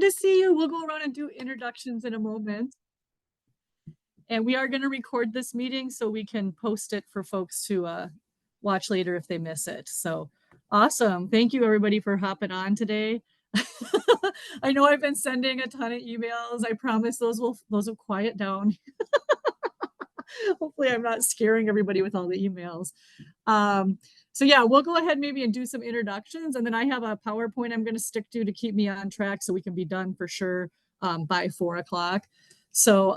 To see you. We'll go around and do introductions in a moment. And we are going to record this meeting so we can post it for folks to watch later if they miss it. So awesome. Thank you everybody for hopping on today. I know I've been sending a ton of emails. I promise those will quiet down. Hopefully I'm not scaring everybody with all the emails. So yeah, we'll go ahead maybe and do some introductions, and then I have a PowerPoint I'm going to stick to keep me on track so we can be done for sure by 4 o'clock. So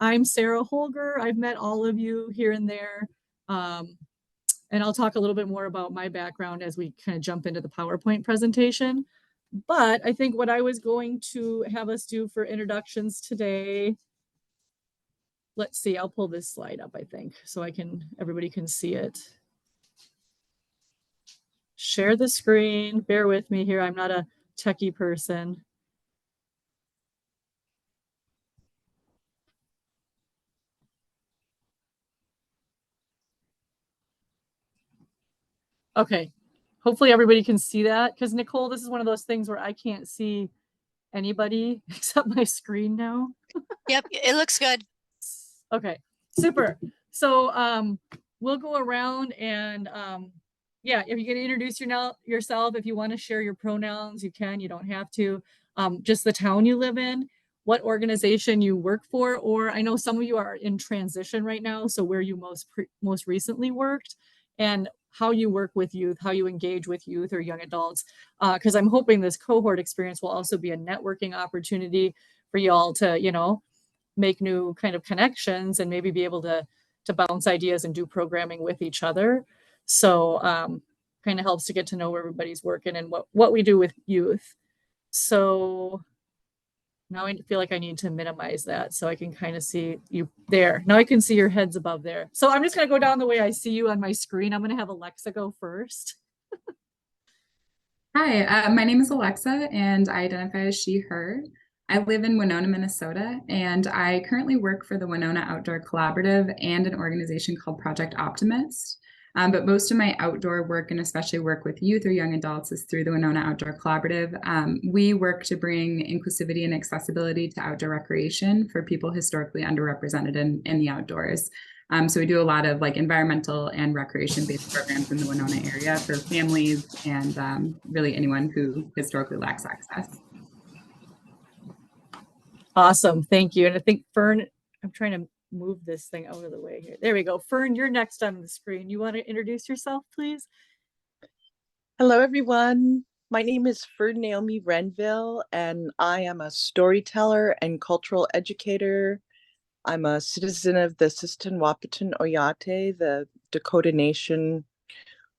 I'm Sarah Holger. I've met all of you here and there. And I'll talk a little bit more about my background as we kind of jump into the PowerPoint presentation. But I think what I was going to have us do for introductions today, let's see, I'll pull this slide up, I think, so everybody can see it. Share the screen. Bear with me here. I'm not a techie person. Okay. Hopefully everybody can see that, because Nicole, this is one of those things where I can't see anybody except my screen now. Yep, it looks good. Okay, super. So we'll go around and yeah, if you can introduce yourself, if you want to share your pronouns, you can, you don't have to. Just the town you live in, what organization you work for, or I know some of you are in transition right now, so where you most recently worked, and how you work with youth, how you engage with youth or young adults, because I'm hoping this cohort experience will also be a networking opportunity for y'all to, make new kind of connections and maybe be able to bounce ideas and do programming with each other. So kind of helps to get to know where everybody's working and what we do with youth. So now I feel like I need to minimize that so I can kind of see you there. Now I can see your heads above there. So I'm just going to go down the way I see you on my screen. I'm going to have Alexa go first. Hi, my name is Alexa and I identify as she, her. I live in Winona, Minnesota, and I currently work for the Winona Outdoor Collaborative and an organization called Project Optimist. But most of my outdoor work, and especially work with youth or young adults, is through the Winona Outdoor Collaborative. We work to bring inclusivity and accessibility to outdoor recreation for people historically underrepresented in the outdoors. So we do a lot of environmental and recreation-based programs in the Winona area for families and really anyone who historically lacks access. Awesome, thank you. And I think Fern, I'm trying to move this thing out of the way here. There we go. Fern, you're next on the screen. You want to introduce yourself, please? Hello, everyone. My name is Fern Naomi Renville, and I am a storyteller and cultural educator. I'm a citizen of the Sisseton Wahpeton Oyate, the Dakota Nation,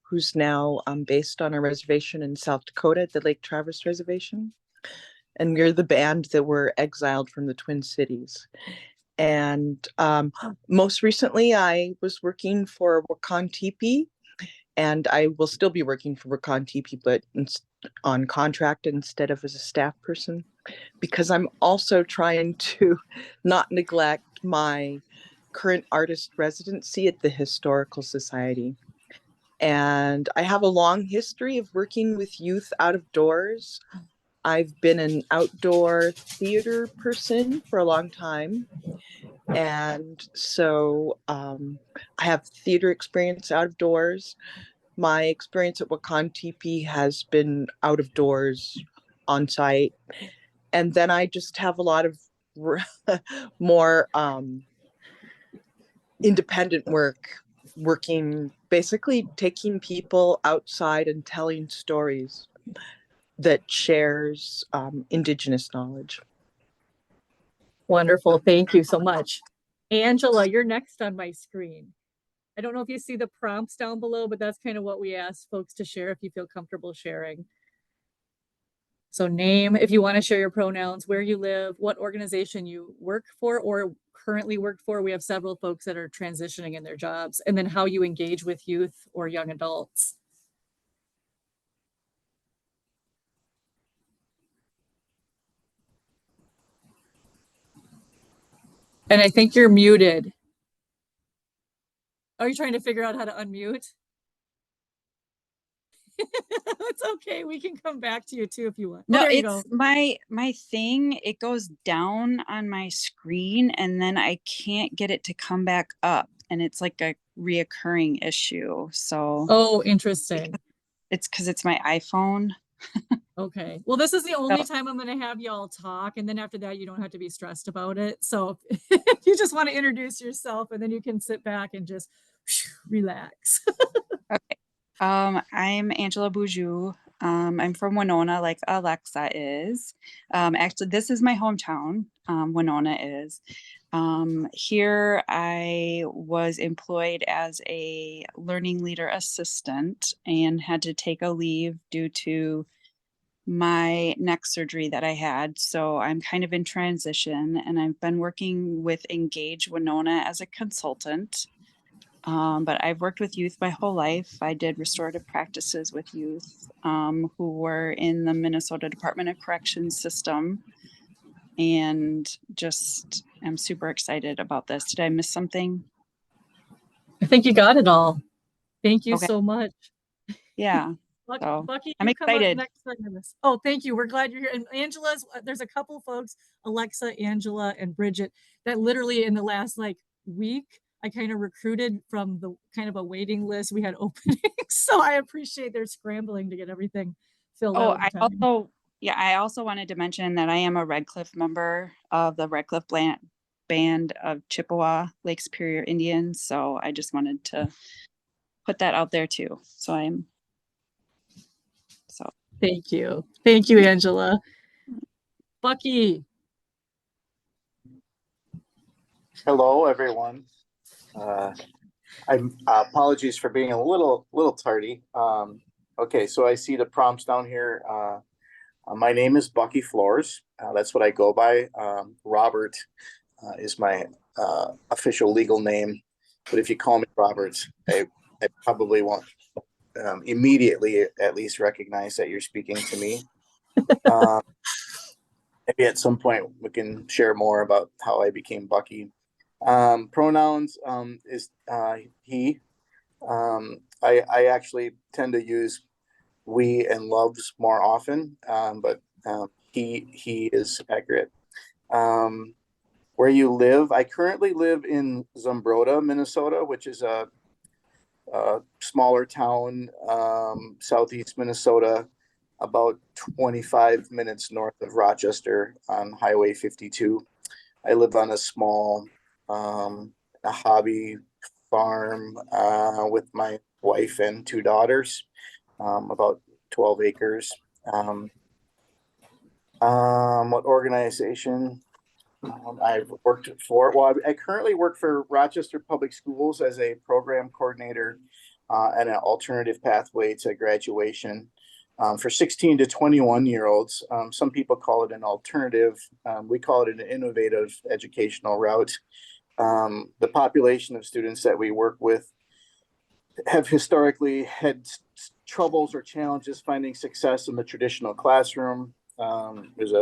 who's now based on a reservation in South Dakota, the Lake Traverse Reservation. And we're the band that were exiled from the Twin Cities. And most recently, I was working for Wakan Tipi, and I will still be working for Wakan Tipi, but on contract instead of as a staff person, because I'm also trying to not neglect my current artist residency at the Historical Society. And I have a long history of working with youth out of doors. I've been an outdoor theater person for a long time. And so I have theater experience out of doors. My experience at Wakan Tipi has been out of doors, on site. And then I just have a lot of more independent work, working, basically taking people outside and telling stories that shares Indigenous knowledge. Wonderful. Thank you so much. Angela, you're next on my screen. I don't know if you see the prompts down below, but that's kind of what we ask folks to share if you feel comfortable sharing. So name, if you want to share your pronouns, where you live, what organization you work for or currently work for. We have several folks that are transitioning in their jobs, and then how you engage with youth or young adults. And I think you're muted. Are you trying to figure out how to unmute? It's okay. We can come back to you too if you want. Oh, No, there you go. it's my thing. It goes down on my screen and then I can't get it to come back up. And it's like a reoccurring issue. So Oh, interesting. it's because it's my iPhone. Okay. Well, this is the only Oh. time I'm going to have y'all talk. And then after that, you don't have to be stressed about it. So if you just want to introduce yourself and then you can sit back and just relax. Okay. I'm Angela Boujou. I'm from Winona, like Alexa is. Actually, this is my hometown. Winona is. Here I was employed as a learning leader assistant and had to take a leave due to my neck surgery that I had. So I'm kind of in transition and I've been working with Engage Winona as a consultant. But I've worked with youth my whole life. I did restorative practices with youth who were in the Minnesota Department of Corrections system. And just I'm super excited about this. Did I miss something? I think you got it all. Thank you Okay. so much. Yeah. Bucky, So, Bucky, I'm you come up excited. next on this. Oh, thank you. We're glad you're here. And Angela's, there's a couple folks, Alexa, Angela, and Bridget, that literally in the last like week, I kind of recruited from the kind of a waiting list. We had openings. So I appreciate their scrambling to get everything filled Oh, out in time. I also wanted to mention that I am a Red Cliff member of the Red Cliff Band of Chippewa Lake Superior Indians. So I just wanted to put that out there too. Thank you. Thank you, Angela. Bucky. Hello, everyone. I'm apologies for being a little tardy. Okay, so I see the prompts down here. My name is Bucky Flores. That's what I go by. Robert is my official legal name, but if you call me Robert, I probably won't immediately at least recognize that you're speaking to me. Maybe at some point we can share more about how I became Bucky. Pronouns is he. I actually tend to use we and loves more often, but he is accurate. Where you live, I currently live in Zumbrota, Minnesota, which is a smaller town, southeast Minnesota, about 25 minutes north of Rochester on Highway 52. I live on a small a hobby farm with my wife and two daughters, about 12 acres. What organization I've worked for? Well, I currently work for Rochester Public Schools as a program coordinator and an alternative pathway to graduation for 16 to 21-year-olds. Some people call it an alternative. We call it an innovative educational route. The population of students that we work with have historically had troubles or challenges finding success in the traditional classroom. There's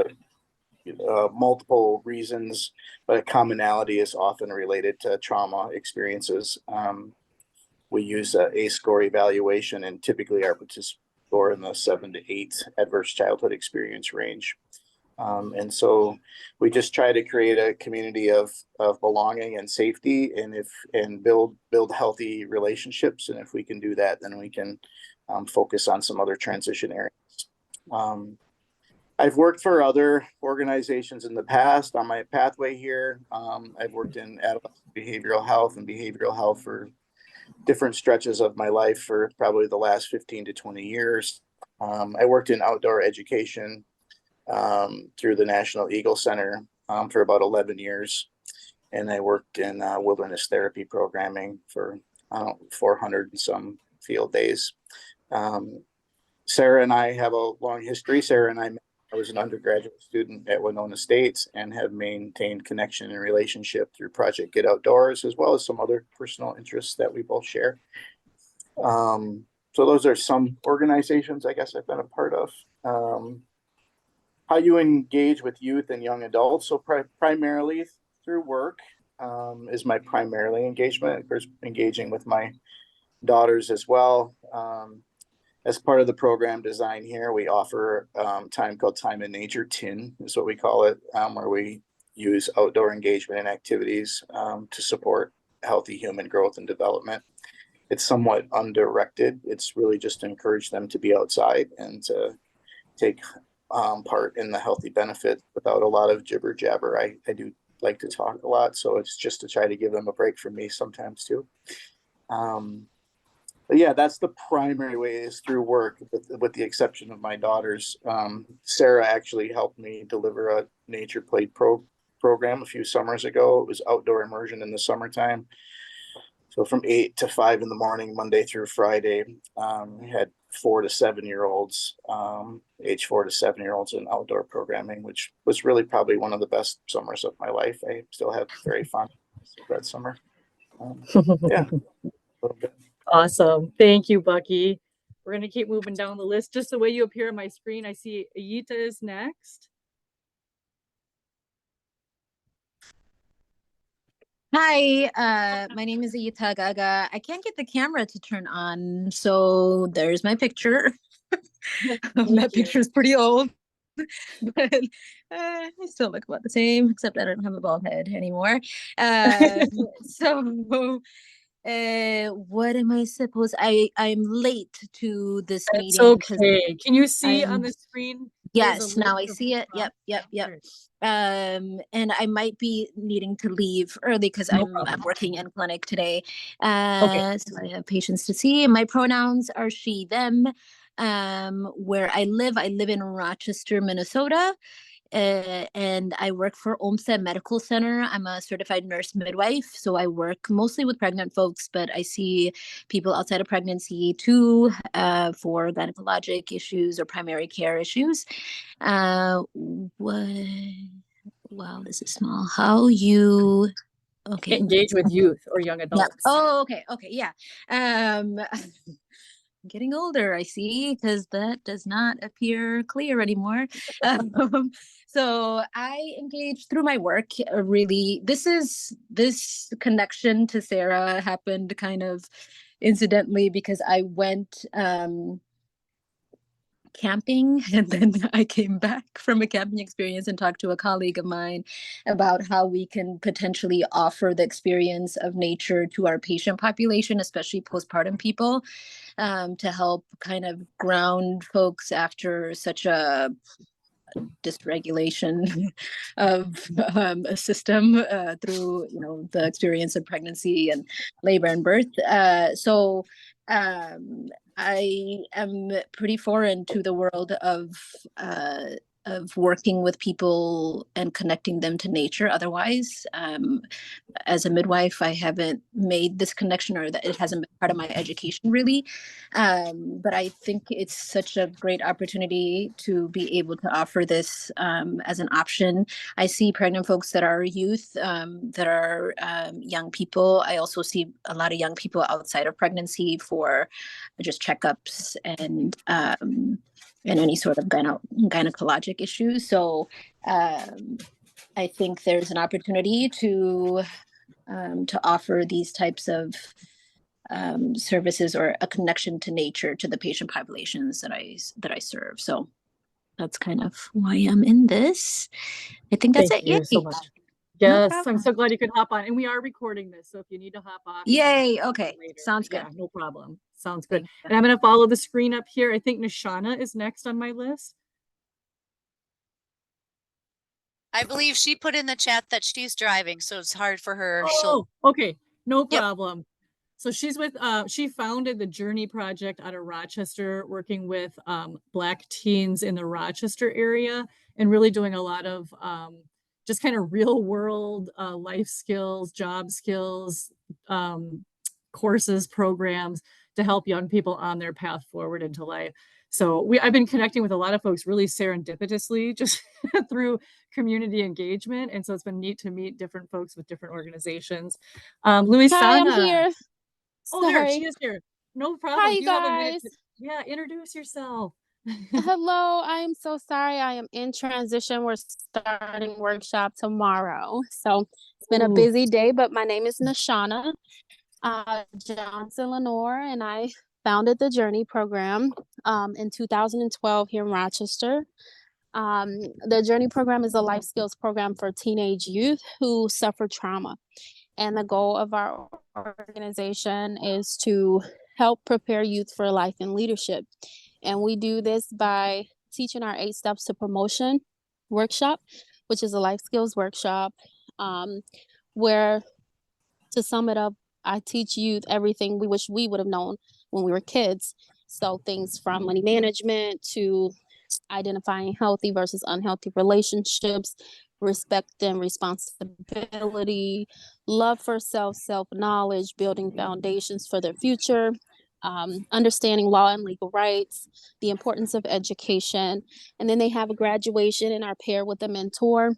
multiple reasons, but a commonality is often related to trauma experiences. We use a ACE-score evaluation, and typically our participants score in the 7 to 8 adverse childhood experience range. And so we just try to create a community of belonging and safety, and build healthy relationships. And if we can do that, then we can focus on some other transition areas. I've worked for other organizations in the past on my pathway here. I've worked in adolescent behavioral health and behavioral health for different stretches of my life for probably the last 15 to 20 years. I worked in outdoor education through the National Eagle Center for about 11 years. And I worked in wilderness therapy programming for 400 and some field days. Sarah and I have a long history. Sarah and I was an undergraduate student at Winona State and have maintained connection and relationship through Project Get Outdoors, as well as some other personal interests that we both share. So those are some organizations I guess I've been a part of. How you engage with youth and young adults. So primarily through work is my primarily engagement. Of course, engaging with my daughters as well. As part of the program design here, we offer time called Time in Nature, TIN is what we call it, where we use outdoor engagement and activities to support healthy human growth and development. It's somewhat undirected. It's really just to encourage them to be outside and to take part in the healthy benefit without a lot of jibber jabber. I do like to talk a lot, so it's just to try to give them a break from me sometimes too. But yeah, that's the primary way, is through work, with the exception of my daughters. Sarah actually helped me deliver a Nature Played program a few summers ago. It was outdoor immersion in the summertime. So from 8 to 5 in the morning, Monday through Friday, we had 4 to 7-year-olds, age 4 to 7-year-olds in outdoor programming, which was really probably one of the best summers of my life. I still have very fond memories of that summer. Yeah, a little bit. Awesome. Thank you, Bucky. We're going to keep moving down the list. Just the way you appear on my screen, I see Ayita is next. Hi, my name is Ayita Gaga. I can't get the camera to turn on, so there's my picture. That picture is pretty old, but I still look about the same, except I don't have a bald head anymore. So what am I supposed? I'm late to this It's meeting because okay. Can you see on I'm the screen? There's a yes, now I list of see it. Yep, yep, yep. Great. And I might be needing to leave early because No I'm problem. working in clinic today. Okay. So I have patients to see. My pronouns are she, them. Where I live in Rochester, Minnesota. And I work for Olmsted Medical Center. I'm a certified nurse midwife, so I work mostly with pregnant folks, but I see people outside of pregnancy too, for gynecologic issues or primary care issues. What? Wow, this is small. How you? Okay. Engage with youth or young Yeah. adults. Oh, okay. Okay. Yeah. Getting older, I see, because that does not appear clear anymore. So I engage through my work. Really, this connection to Sarah happened kind of incidentally because I went camping and then I came back from a camping experience and talked to a colleague of mine about how we can potentially offer the experience of nature to our patient population, especially postpartum people, to help kind of ground folks after such a dysregulation of a system through the experience of pregnancy and labor and birth. So I am pretty foreign to the world of working with people and connecting them to nature otherwise. As a midwife, I haven't made this connection, or that it hasn't been part of my education really. But I think it's such a great opportunity to be able to offer this as an option. I see pregnant folks that are youth, that are young people. I also see a lot of young people outside of pregnancy for just checkups and any sort of gynecologic issues. So I think there's an opportunity to offer these types of services or a connection to nature to the patient populations that I serve. So that's kind of why I'm in this. I think that's Thank it. you Yay. so much. No Yes, I'm problem. so glad you could hop on, and we are recording this, so if you need to hop off, you can Yay. hop on Okay. later. Sounds good. Yeah, no problem. Sounds good. And I'm going to follow the screen up here. I think Nishana is next on my list. I believe she put in the chat that she's driving, so it's hard for her. Oh, okay. No Yep. problem. So she's with, she founded the Journey Project out of Rochester, working with Black teens in the Rochester area and really doing a lot of just kind of real world life skills, job skills, courses, programs to help young people on their path forward into life. So I've been connecting with a lot of folks really serendipitously just through community engagement. And so it's been neat to meet different folks with different organizations. Luisana. Hi, I'm here. Oh, there Sorry. she is here. No problem. Hi, If you you have a minute guys. yeah, introduce yourself. Hello, I am so sorry. I am in transition. We're starting workshop tomorrow. So it's been a Ooh. busy day, but my name is Nishana Johnson Lenore, and I founded the Journey program in 2012 here in Rochester. The Journey program is a life skills program for teenage youth who suffer trauma. And the goal of our organization is to help prepare youth for life and leadership. And we do this by teaching our 8 Steps to Promotion workshop, which is a life skills workshop, where, to sum it up, I teach youth everything we wish we would have known when we were kids. So things from money management to identifying healthy versus unhealthy relationships, respect and responsibility, love for self, self-knowledge, building foundations for their future, understanding law and legal rights, the importance of education. And then they have a graduation and are paired with a mentor.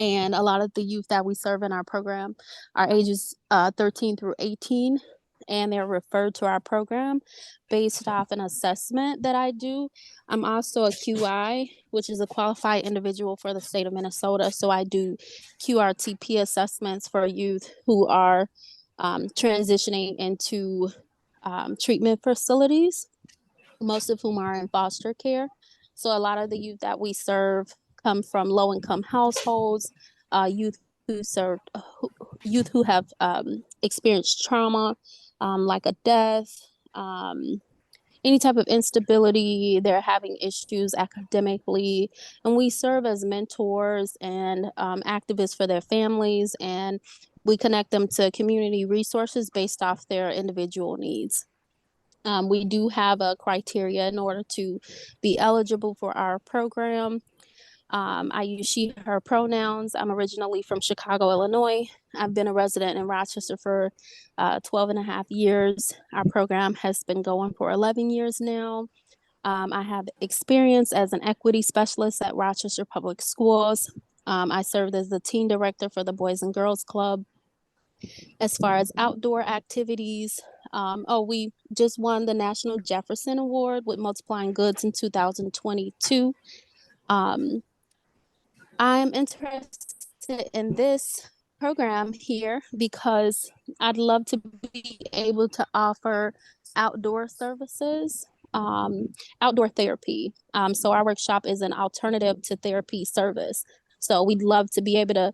And a lot of the youth that we serve in our program are ages 13 through 18, and they're referred to our program based off an assessment that I do. I'm also a QI, which is a qualified individual for the state of Minnesota. So I do QRTP assessments for youth who are transitioning into treatment facilities, most of whom are in foster care. So a lot of the youth that we serve come from low-income households, youth who have experienced trauma, like a death, any type of instability. They're having issues academically, and we serve as mentors and activists for their families, and we connect them to community resources based off their individual needs. We do have a criteria in order to be eligible for our program. I use she, her pronouns. I'm originally from Chicago, Illinois. I've been a resident in Rochester for 12 and a half years. Our program has been going for 11 years now. I have experience as an equity specialist at Rochester Public Schools. I served as the teen director for the Boys and Girls Club. As far as outdoor activities, we just won the National Jefferson Award with Multiplying Goods in 2022. I'm interested in this program here because I'd love to be able to offer outdoor services, outdoor therapy. So our workshop is an alternative to therapy service. So we'd love to be able to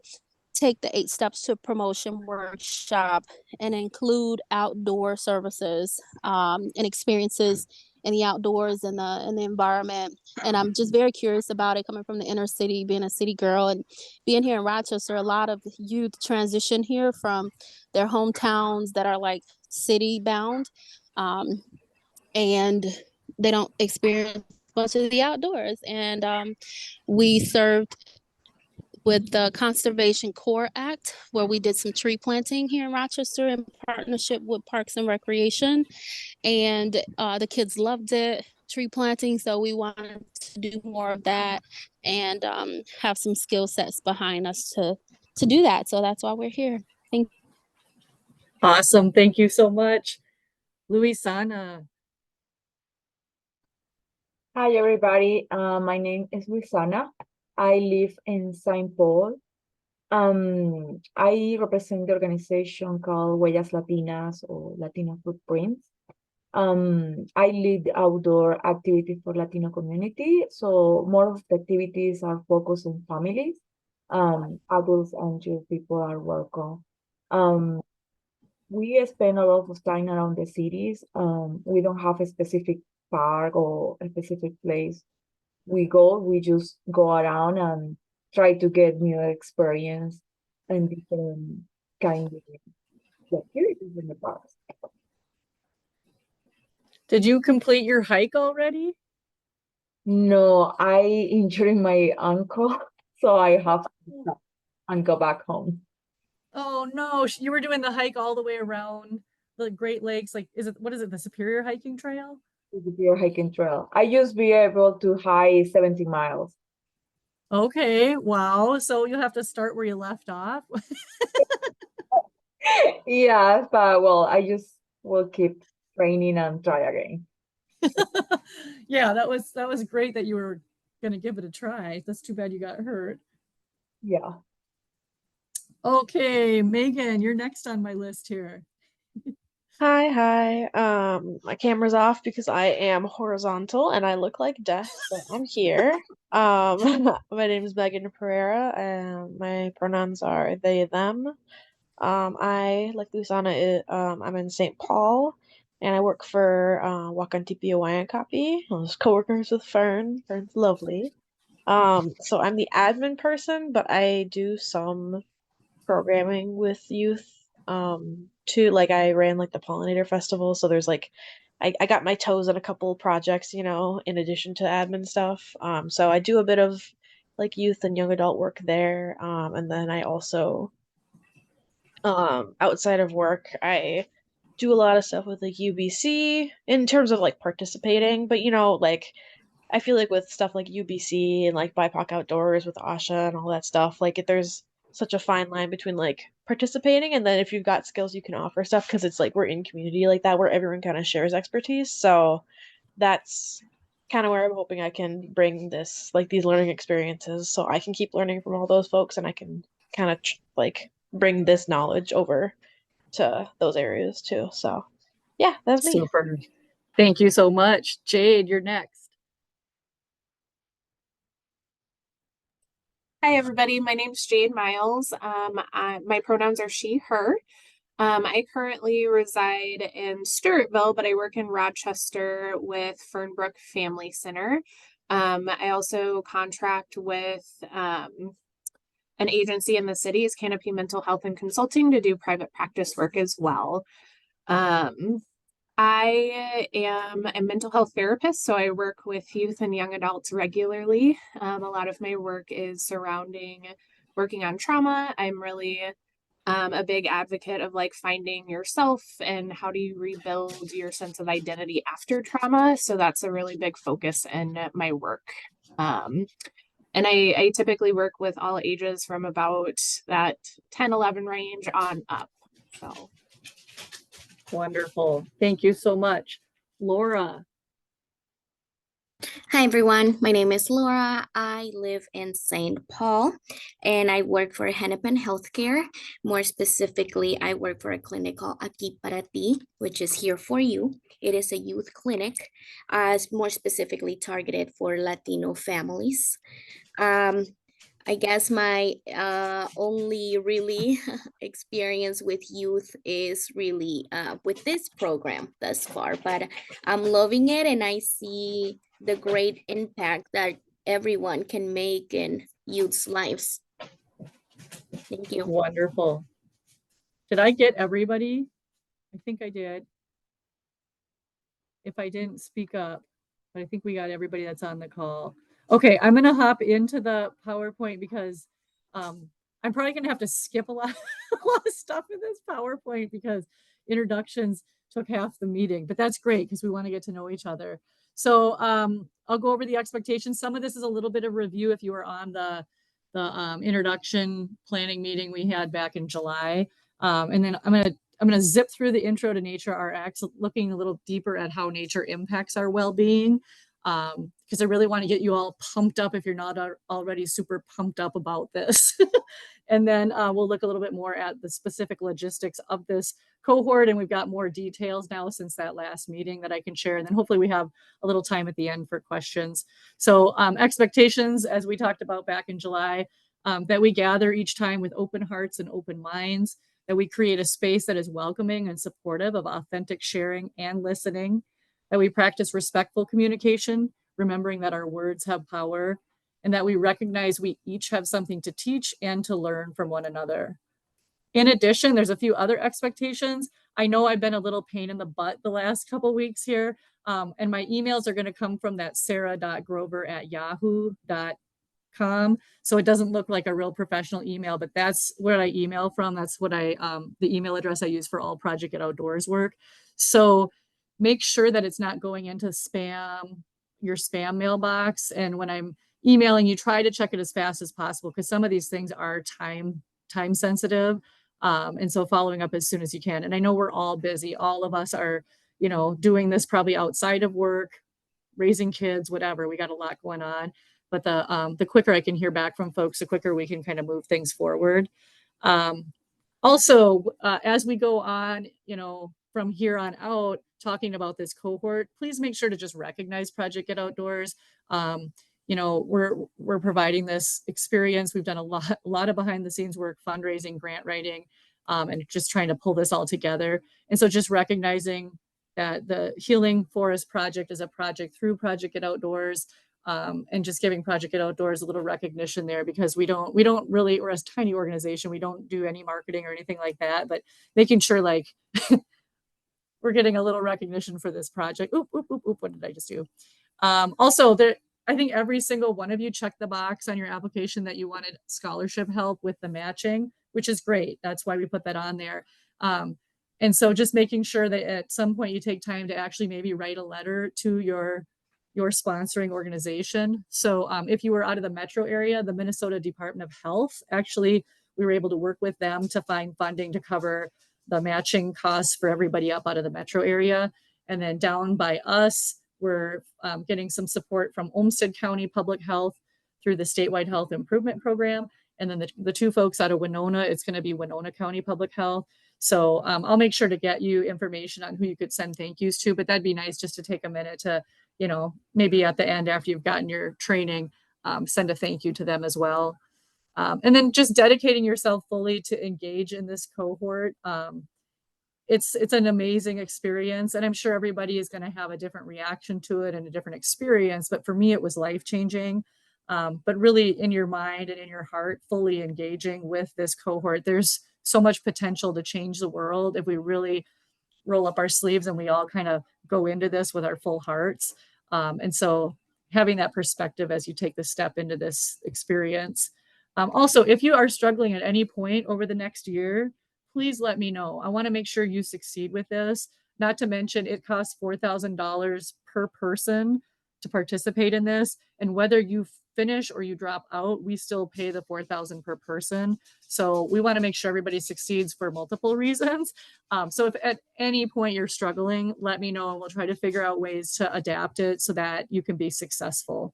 take the 8 Steps to Promotion workshop and include outdoor services and experiences in the outdoors and the environment. And I'm just very curious about it, coming from the inner city, being a city girl, and being here in Rochester. A lot of youth transition here from their hometowns that are like city bound, and they don't experience much of the outdoors. And we served with the Conservation Corps Act, where we did some tree planting here in Rochester in partnership with Parks and Recreation. And the kids loved it, tree planting. So we wanted to do more of that and have some skill sets behind us to do that. So that's why we're here. Thank you. Awesome. Thank you so much. Luisana. Hi, everybody. My name is Luisana. I live in St. Paul. I represent the organization called Huellas Latinas or Latina Footprints. I lead outdoor activities for Latino community. So more of the activities are focused on families. Adults and youth people are welcome. We spend a lot of time around the cities. We don't have a specific park or a specific place we just go around and try to get new experience and different kind of activities in the past. Did you complete your hike already? No, I injured my ankle, so I have to stop and go back home. Oh no, you were doing the hike all the way around the Great Lakes. Like, what is it, the Superior Hiking Trail? Your hiking trail. I just be able to hike 70 miles. Okay, wow. So you'll have to start where you left off. Yeah, but well, I just will keep training and try again. Yeah, that was great that you were gonna give it a try. That's too bad you got hurt. Yeah. Okay, Megan, you're next on my list here. Hi. My camera's off because I am horizontal and I look like death, but I'm here. My name is Megan Pereira and my pronouns are they, them. I, like Lusana, I'm in St. Paul and I work for Wakantipi Hawaiian Copy. I was coworkers with Fern. Fern's lovely. So I'm the admin person, but I do some programming with youth too. Like I ran like the pollinator festival, so there's like I got my toes in a couple projects, in addition to admin stuff. So I do a bit of like youth and young adult work there. And then I also outside of work I do a lot of stuff with like UBC in terms of like participating, but like I feel like with stuff like UBC and like BIPOC Outdoors with Asha and all that stuff, like there's such a fine line between like participating and then if you've got skills you can offer stuff because it's like we're in community like that where everyone kind of shares expertise. So that's kind of where I'm hoping I can bring this like these learning experiences so I can keep learning from all those folks and I can kind of like bring this knowledge over to those areas too. So yeah, that's me. Super. Thank you so much. Jade, you're next. Hi, everybody. My name's Jade Miles. My pronouns are she, her. I currently reside in Stewartville, but I work in Rochester with Fernbrook Family Center. I also contract with an agency in the city, is Canopy Mental Health and Consulting, to do private practice work as well. I am a mental health therapist, so I work with youth and young adults regularly. A lot of my work is surrounding working on trauma. I'm really a big advocate of like finding yourself and how do you rebuild your sense of identity after trauma. So that's a really big focus in my work. And I typically work with all ages from about that 10, 11 range on up. So. Wonderful. Thank you so much. Laura. Hi everyone, my name is Laura. I live in St. Paul and I work for Hennepin Healthcare. More specifically, I work for a clinic called Aquí Para Ti, which is here for you. It is a youth clinic, more specifically targeted for Latino families. I guess my only really experience with youth is really with this program thus far, but I'm loving it and I see the great impact that everyone can make in youth's lives. Thank you. Wonderful. Did I get everybody? I think I did. If I didn't, speak up, but I think we got everybody that's on the call. Okay, I'm gonna hop into the PowerPoint because I'm probably gonna have to skip a lot of stuff in this PowerPoint because introductions took half the meeting, but that's great because we want to get to know each other. So I'll go over the expectations. Some of this is a little bit of review if you were on the introduction planning meeting we had back in July. And then I'm gonna zip through the intro to Nature RX, looking a little deeper at how nature impacts our well-being. Because I really want to get you all pumped up if you're not already super pumped up about this. And then we'll look a little bit more at the specific logistics of this cohort. And we've got more details now since that last meeting that I can share. And then hopefully we have a little time at the end for questions. So expectations, as we talked about back in July, that we gather each time with open hearts and open minds, that we create a space that is welcoming and supportive of authentic sharing and listening, that we practice respectful communication, remembering that our words have power, and that we recognize we each have something to teach and to learn from one another. In addition, there's a few other expectations. I know I've been a little pain in the butt the last couple of weeks here, and my emails are going to come from that sarah.grover@yahoo.com. So it doesn't look like a real professional email, but that's where I email from. That's what the email address I use for all Project Get Outdoors work. So make sure that it's not going into your spam mailbox. And when I'm emailing you, try to check it as fast as possible because some of these things are time sensitive. And so following up as soon as you can. And I know we're all busy. All of us are, doing this probably outside of work, raising kids, whatever. We got a lot going on. But the quicker I can hear back from folks, the quicker we can kind of move things forward. Also, as we go on, from here on out, talking about this cohort, please make sure to just recognize Project Get Outdoors. You know, we're providing this experience. We've done a lot of behind the scenes work, fundraising, grant writing, and just trying to pull this all together. And so just recognizing that the Healing Forest Project is a project through Project Get Outdoors, and just giving Project Get Outdoors a little recognition there, because we don't really, we're a tiny organization, we don't do any marketing or anything like that, but making sure like we're getting a little recognition for this project. Oop, oop, oop, oop, what did I just do? Also, I think every single one of you checked the box on your application that you wanted scholarship help with the matching, which is great. That's why we put that on there. And so just making sure that at some point you take time to actually maybe write a letter to your sponsoring organization. So if you were out of the metro area, the Minnesota Department of Health, actually, we were able to work with them to find funding to cover the matching costs for everybody up out of the metro area. And then down by us, we're getting some support from Olmsted County Public Health through the statewide health improvement program. And then the two folks out of Winona, it's going to be Winona County Public Health. So I'll make sure to get you information on who you could send thank yous to, but that'd be nice just to take a minute to, you know, maybe at the end after you've gotten your training, send a thank you to them as well. And then just dedicating yourself fully to engage in this cohort. It's an amazing experience, and I'm sure everybody is going to have a different reaction to it and a different experience. But for me, it was life-changing. But really in your mind and in your heart, fully engaging with this cohort. There's so much potential to change the world if we really roll up our sleeves and we all kind of go into this with our full hearts. And so having that perspective as you take the step into this experience. Also, if you are struggling at any point over the next year, please let me know. I want to make sure you succeed with this. Not to mention it costs $4,000 per person to participate in this. And whether you finish or you drop out, we still pay the $4,000 per person. So we want to make sure everybody succeeds for multiple reasons. So if at any point you're struggling, let me know and we'll try to figure out ways to adapt it so that you can be successful.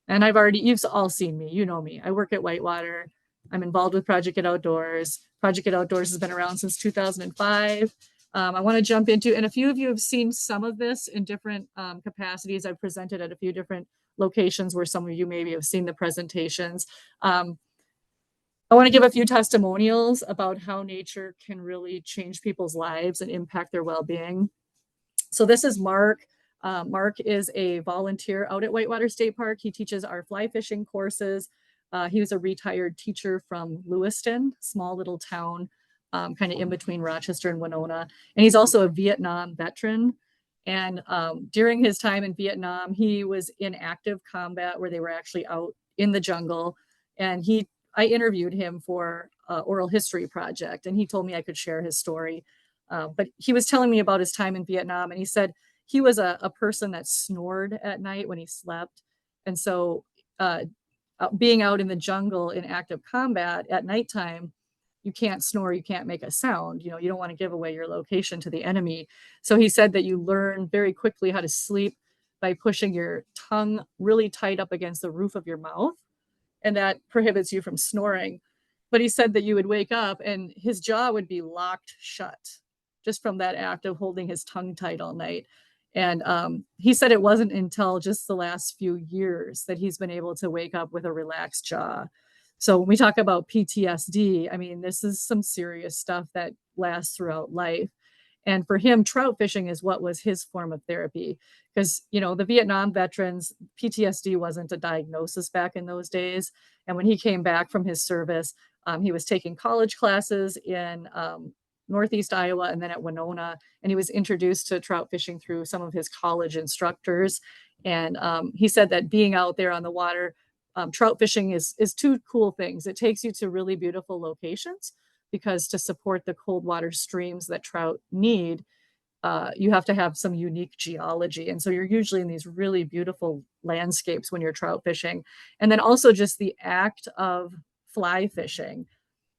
And you've all seen me, you know me. I work at Whitewater. I'm involved with Project Get Outdoors. Project Get Outdoors has been around since 2005. I want to jump into, and a few of you have seen some of this in different capacities. I've presented at a few different locations where some of you maybe have seen the presentations. I want to give a few testimonials about how nature can really change people's lives and impact their well-being. So this is Mark. Mark is a volunteer out at Whitewater State Park. He teaches our fly fishing courses. He was a retired teacher from Lewiston, small little town, kind of in between Rochester and Winona. And he's also a Vietnam veteran. And during his time in Vietnam, he was in active combat where they were actually out in the jungle. And I interviewed him for oral history project, and he told me I could share his story. But he was telling me about his time in Vietnam, and he said he was a person that snored at night when he slept. And so being out in the jungle in active combat at nighttime, you can't snore, you can't make a sound, you don't want to give away your location to the enemy. So he said that you learn very quickly how to sleep by pushing your tongue really tight up against the roof of your mouth, and that prohibits you from snoring. But he said that you would wake up and his jaw would be locked shut just from that act of holding his tongue tight all night. And he said it wasn't until just the last few years that he's been able to wake up with a relaxed jaw. So when we talk about PTSD, I mean, this is some serious stuff that lasts throughout life. And for him, trout fishing is what was his form of therapy. Because, the Vietnam veterans, PTSD wasn't a diagnosis back in those days. And when he came back from his service, he was taking college classes in Northeast Iowa and then at Winona. And he was introduced to trout fishing through some of his college instructors. And he said that being out there on the water, trout fishing is two cool things. It takes you to really beautiful locations, because to support the cold water streams that trout need, you have to have some unique geology. And so you're usually in these really beautiful landscapes when you're trout fishing. And then also just the act of fly fishing.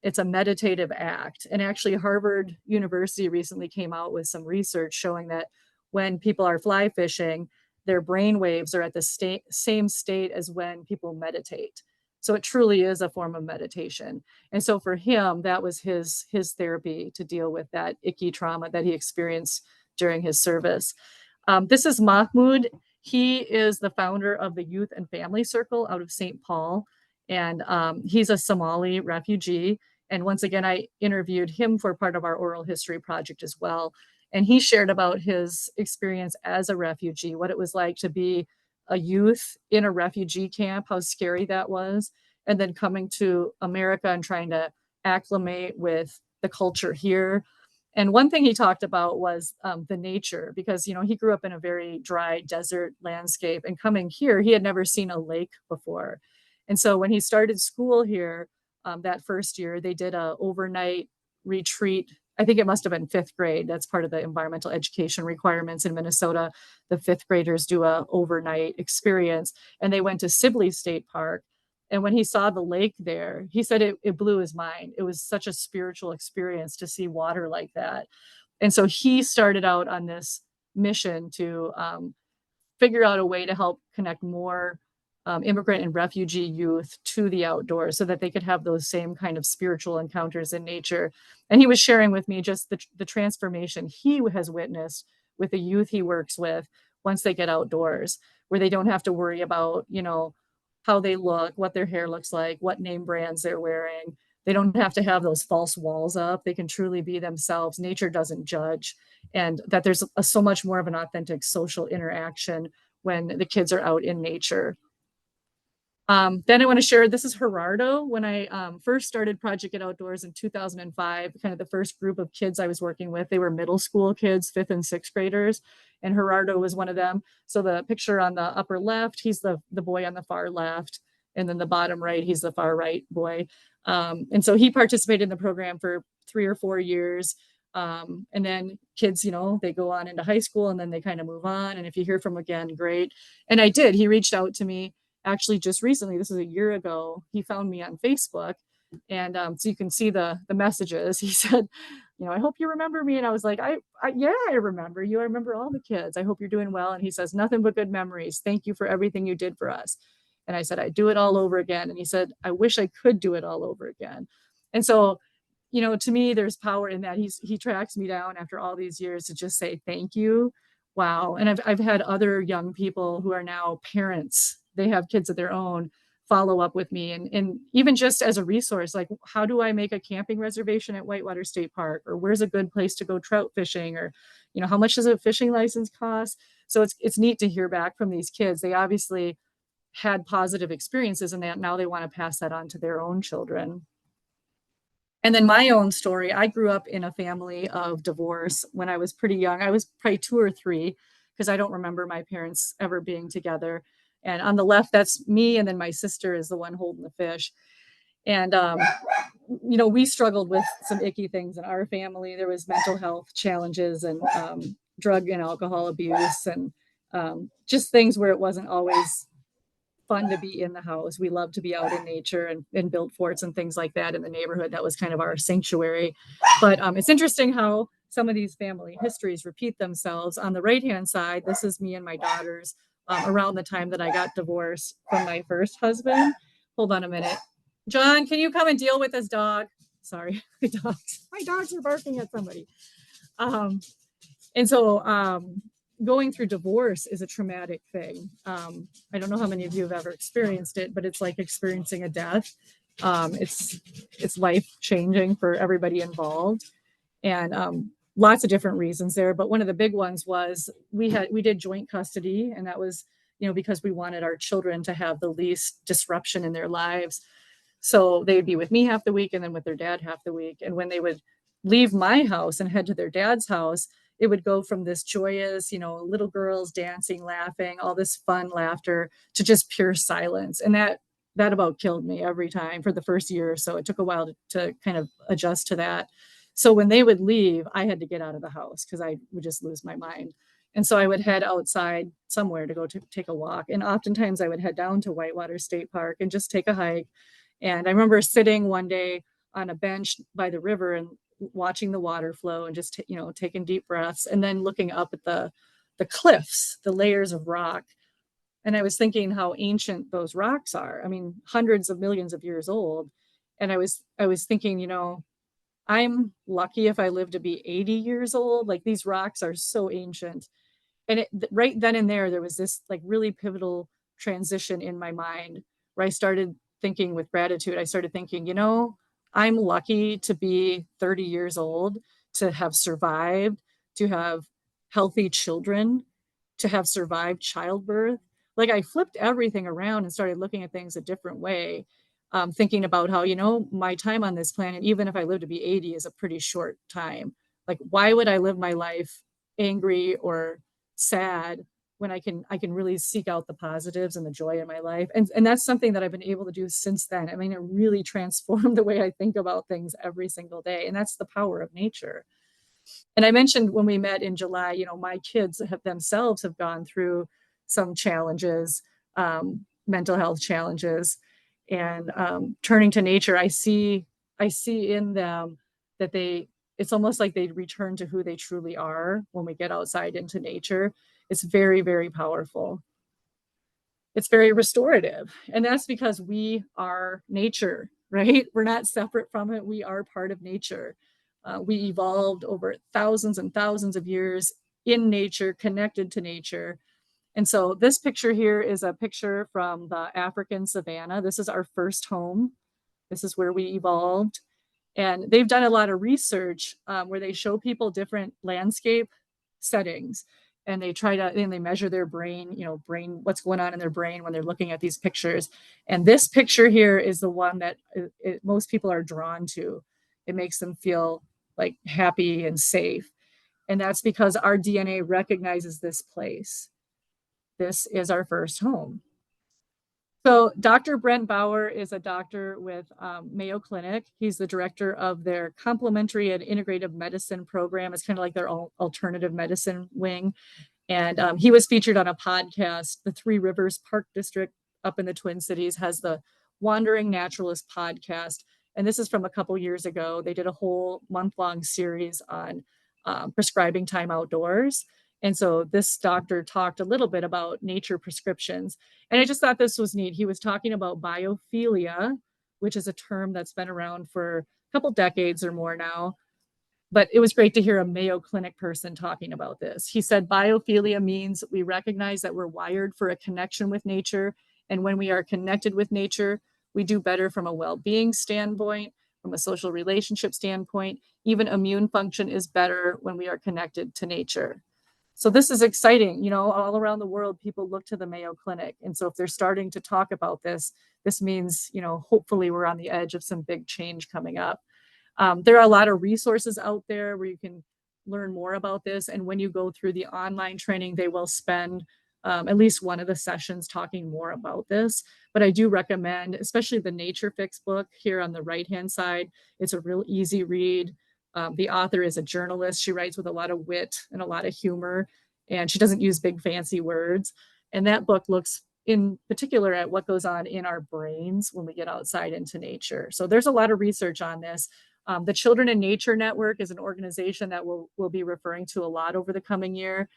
It's a meditative act. And actually Harvard University recently came out with some research showing that when people are fly fishing, their brain waves are at the same state as when people meditate. So it truly is a form of meditation. And so for him, that was his therapy to deal with that icky trauma that he experienced during his service. This is Mahmoud. He is the founder of the Youth and Family Circle out of St. Paul. And he's a Somali refugee. And once again, I interviewed him for part of our oral history project as well. And he shared about his experience as a refugee, what it was like to be a youth in a refugee camp, how scary that was, and then coming to America and trying to acclimate with the culture here. And one thing he talked about was the nature, because, you know, he grew up in a very dry desert landscape, and coming here, he had never seen a lake before. And so when he started school here, that first year, they did a overnight retreat. I think it must have been 5th grade. That's part of the environmental education requirements in Minnesota. The 5th graders do a overnight experience, and they went to Sibley State Park. And when he saw the lake there, he said it blew his mind. It was such a spiritual experience to see water like that. And so he started out on this mission to figure out a way to help connect more immigrant and refugee youth to the outdoors so that they could have those same kind of spiritual encounters in nature. And he was sharing with me just the transformation he has witnessed with the youth he works with once they get outdoors, where they don't have to worry about, you know, how they look, what their hair looks like, what name brands they're wearing. They don't have to have those false walls up. They can truly be themselves. Nature doesn't judge, and that there's so much more of an authentic social interaction when the kids are out in nature. Then I want to share, this is Gerardo. When I first started Project Get Outdoors in 2005, kind of the first group of kids I was working with, they were middle school kids, 5th and 6th graders, and Gerardo was one of them. So the picture on the upper left, he's the boy on the far left, and then the bottom right, he's the far right boy. And so he participated in the program for 3 or 4 years. And then kids, you know, they go on into high school and then they kind of move on. And if you hear from again, great. And I did, he reached out to me actually just recently. This was a year ago. He found me on Facebook, and so you can see the messages. He said, you know, I hope you remember me. And I was like, yeah, I remember you. I remember all the kids. I hope you're doing well. And he says, nothing but good memories. Thank you for everything you did for us. And I said, I do it all over again. And he said, I wish I could do it all over again. And so, you know, to me, there's power in that. He tracks me down after all these years to just say thank you. Wow. And I've had other young people who are now parents. They have kids of their own, follow up with me, and even just as a resource, like, how do I make a camping reservation at Whitewater State Park, or where's a good place to go trout fishing, or, you know, how much does a fishing license cost? So it's neat to hear back from these kids. They obviously had positive experiences, and now they want to pass that on to their own children. And then my own story, I grew up in a family of divorce when I was pretty young. I was probably 2 or 3, because I don't remember my parents ever being together. And on the left, that's me. And then my sister is the one holding the fish. And, you know, we struggled with some icky things in our family. There was mental health challenges and drug and alcohol abuse, and just things where it wasn't always fun to be in the house. We loved to be out in nature and build forts and things like that in the neighborhood. That was kind of our sanctuary. But it's interesting how some of these family histories repeat themselves. On the right-hand side, this is me and my daughters. Around the time that I got divorced from my first husband. Hold on a minute. John, can you come and deal with this dog? Sorry, my dogs are barking at somebody. And so going through divorce is a traumatic thing. I don't know how many of you have ever experienced it, but it's like experiencing a death. It's life changing for everybody involved. And lots of different reasons there, but one of the big ones was we did joint custody, and that was, you know, because we wanted our children to have the least disruption in their lives. So they would be with me half the week and then with their dad half the week. And when they would leave my house and head to their dad's house, it would go from this joyous, you know, little girls dancing, laughing, all this fun laughter, to just pure silence. And that about killed me every time for the first year or so. It took a while to kind of adjust to that. So when they would leave, I had to get out of the house because I would just lose my mind. And so I would head outside somewhere to go take a walk. And oftentimes I would head down to Whitewater State Park and just take a hike. And I remember sitting one day on a bench by the river and watching the water flow and just, you know, taking deep breaths, and then looking up at the cliffs, the layers of rock. And I was thinking how ancient those rocks are. I mean, hundreds of millions of years old. And I was thinking, you know, I'm lucky if I live to be 80 years old. Like these rocks are so ancient. And right then and there was this like really pivotal transition in my mind where I started thinking with gratitude. I started thinking, you know, I'm lucky to be 30 years old, to have survived, to have healthy children, to have survived childbirth. Like I flipped everything around and started looking at things a different way, thinking about how, you know, my time on this planet, even if I live to be 80, is a pretty short time. Like, why would I live my life angry or sad when I can really seek out the positives and the joy in my life? And that's something that I've been able to do since then. I mean, it really transformed the way I think about things every single day. And that's the power of nature. And I mentioned when we met in July, you know, my kids have themselves have gone through some challenges, mental health challenges, and turning to nature, I see in them that it's almost like they return to who they truly are when we get outside into nature. It's very, very powerful. It's very restorative. And that's because we are nature, right? We're not separate from it. We are part of nature. We evolved over thousands and thousands of years in nature, connected to nature. And so this picture here is a picture from the African savanna. This is our first home. This is where we evolved. And they've done a lot of research where they show people different landscape settings, and they measure their brain, what's going on in their brain when they're looking at these pictures. And this picture here is the one that most people are drawn to. It makes them feel like happy and safe. And that's because our DNA recognizes this place. This is our first home. So Dr. Brent Bauer is a doctor with Mayo Clinic. He's the director of their complementary and integrative medicine program. It's kind of like their alternative medicine wing. And he was featured on a podcast. The Three Rivers Park District up in the Twin Cities has the Wandering Naturalist podcast. And this is from a couple years ago. They did a whole month-long series on prescribing time outdoors. And so this doctor talked a little bit about nature prescriptions. And I just thought this was neat. He was talking about biophilia, which is a term that's been around for a couple decades or more now. But it was great to hear a Mayo Clinic person talking about this. He said biophilia means we recognize that we're wired for a connection with nature. And when we are connected with nature, we do better from a well-being standpoint, from a social relationship standpoint. Even immune function is better when we are connected to nature. So this is exciting. All around the world, people look to the Mayo Clinic. And so if they're starting to talk about this means, hopefully we're on the edge of some big change coming up. There are a lot of resources out there where you can learn more about this. And when you go through the online training, they will spend at least one of the sessions talking more about this. But I do recommend, especially the Nature Fix book here on the right-hand side. It's a real easy read. The author is a journalist. She writes with a lot of wit and a lot of humor, and she doesn't use big fancy words. And that book looks in particular at what goes on in our brains when we get outside into nature. So there's a lot of research on this. The Children in Nature Network is an organization that we'll be referring to a lot over the coming year.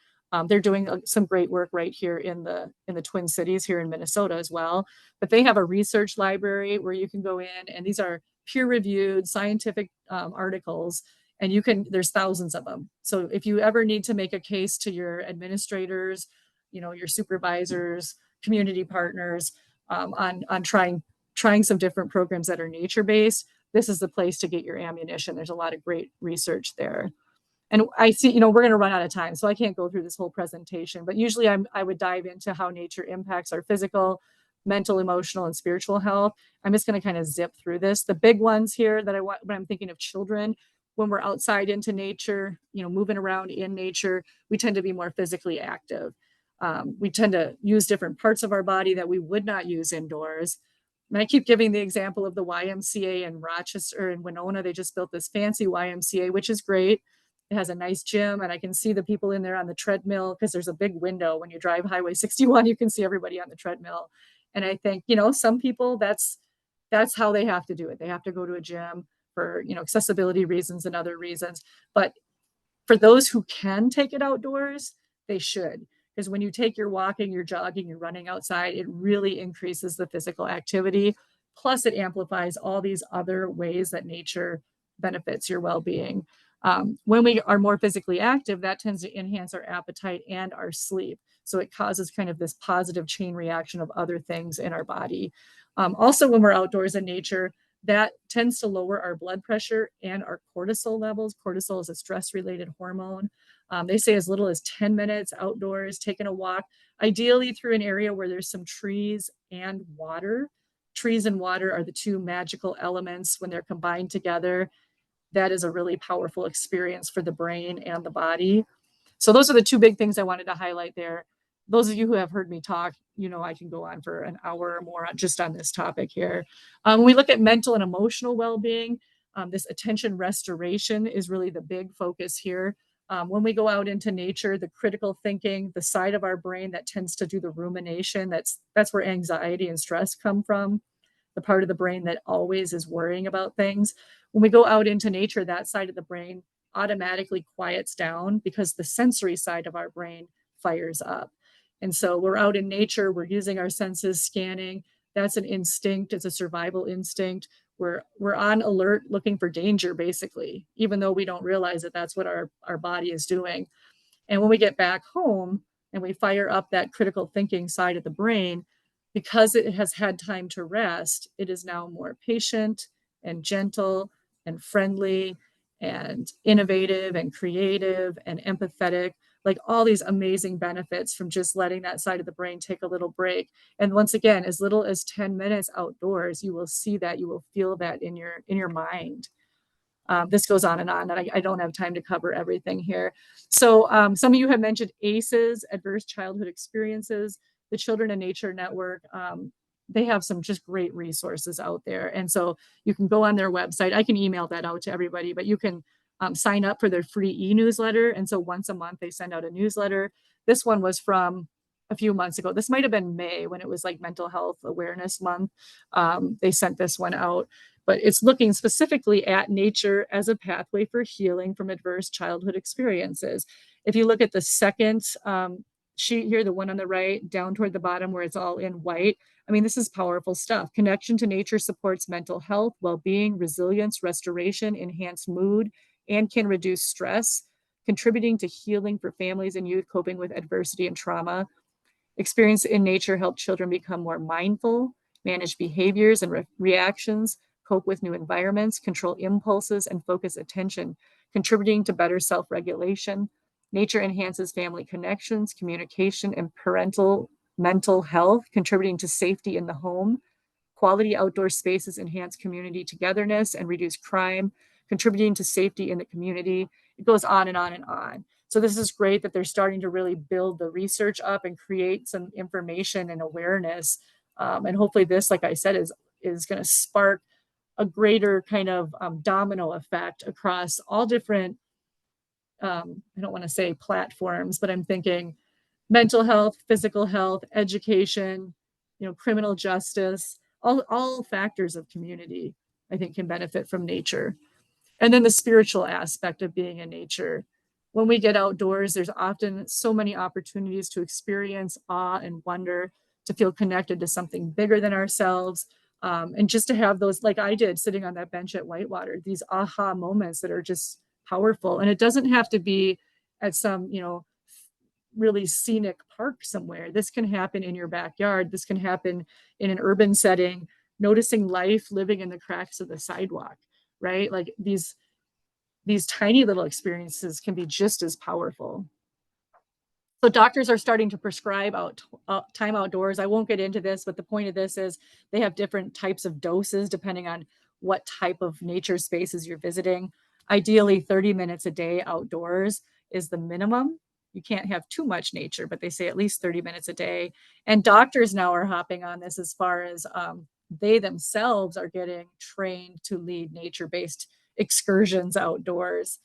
They're doing some great work right here in the Twin Cities here in Minnesota as well. But they have a research library where you can go in, and these are peer-reviewed scientific articles, and there's thousands of them. So if you ever need to make a case to your administrators, your supervisors, community partners on trying some different programs that are nature-based, this is the place to get your ammunition. There's a lot of great research there. And I see, we're going to run out of time, so I can't go through this whole presentation, but usually I would dive into how nature impacts our physical, mental, emotional, and spiritual health. I'm just going to kind of zip through this. The big ones here that I want when I'm thinking of children, when we're outside into nature, moving around in nature, we tend to be more physically active. We tend to use different parts of our body that we would not use indoors. And I keep giving the example of the YMCA in Rochester and Winona. They just built this fancy YMCA, which is great. It has a nice gym, and I can see the people in there on the treadmill because there's a big window. When you drive Highway 61, you can see everybody on the treadmill. And I think, some people, that's how they have to do it. They have to go to a gym for, accessibility reasons and other reasons. But for those who can take it outdoors, they should, is when you take your walking, your jogging, you're running outside, it really increases the physical activity. Plus it amplifies all these other ways that nature benefits your well-being. When we are more physically active, that tends to enhance our appetite and our sleep. So it causes kind of this positive chain reaction of other things in our body. Also, when we're outdoors in nature, that tends to lower our blood pressure and our cortisol levels. Cortisol is a stress-related hormone. They say as little as 10 minutes outdoors, taking a walk, ideally through an area where there's some trees and water. Trees and water are the two magical elements when they're combined together. That is a really powerful experience for the brain and the body. So those are the two big things I wanted to highlight there. Those of you who have heard me talk, you know I can go on for an hour or more just on this topic here. When we look at mental and emotional well-being, this attention restoration is really the big focus here. When we go out into nature, the critical thinking, the side of our brain that tends to do the rumination, that's where anxiety and stress come from, the part of the brain that always is worrying about things. When we go out into nature, that side of the brain automatically quiets down because the sensory side of our brain fires up. And so we're out in nature, we're using our senses, scanning. That's an instinct, it's a survival instinct. We're on alert looking for danger, basically, even though we don't realize that that's what our body is doing. And when we get back home and we fire up that critical thinking side of the brain, because it has had time to rest, it is now more patient and gentle and friendly and innovative and creative and empathetic, like all these amazing benefits from just letting that side of the brain take a little break. And once again, as little as 10 minutes outdoors, you will see that, you will feel that in your mind. This goes on, and I don't have time to cover everything here. So some of you have mentioned ACEs, Adverse Childhood Experiences, the Children in Nature Network. They have some just great resources out there. And so you can go on their website. I can email that out to everybody, but you can sign up for their free e-newsletter. And so once a month, they send out a newsletter. This one was from a few months ago. This might have been May when it was like Mental Health Awareness Month. They sent this one out, but it's looking specifically at nature as a pathway for healing from adverse childhood experiences. If you look at the second sheet here, the one on the right, down toward the bottom where it's all in white, I mean, this is powerful stuff. Connection to nature supports mental health, well-being, resilience, restoration, enhanced mood, and can reduce stress, contributing to healing for families and youth coping with adversity and trauma. Experience in nature help children become more mindful, manage behaviors and reactions, cope with new environments, control impulses, and focus attention, contributing to better self-regulation. Nature enhances family connections, communication, and parental mental health, contributing to safety in the home. Quality outdoor spaces enhance community togetherness and reduce crime, contributing to safety in the community. It goes on and on and on. So this is great that they're starting to really build the research up and create some information and awareness. And hopefully this, like I said, is going to spark a greater kind of domino effect across all different, I don't want to say platforms, but I'm thinking mental health, physical health, education, criminal justice, all factors of community, I think, can benefit from nature. And then the spiritual aspect of being in nature. When we get outdoors, there's often so many opportunities to experience awe and wonder, to feel connected to something bigger than ourselves, and just to have those, like I did sitting on that bench at Whitewater, these aha moments that are just powerful. And it doesn't have to be at some, really scenic park somewhere. This can happen in your backyard. This can happen in an urban setting, noticing life living in the cracks of the sidewalk, right? Like these tiny little experiences can be just as powerful. So doctors are starting to prescribe time outdoors. I won't get into this, but the point of this is they have different types of doses depending on what type of nature spaces you're visiting. Ideally, 30 minutes a day outdoors is the minimum. You can't have too much nature, but they say at least 30 minutes a day. And doctors now are hopping on this as far as they themselves are getting trained to lead nature-based excursions outdoors.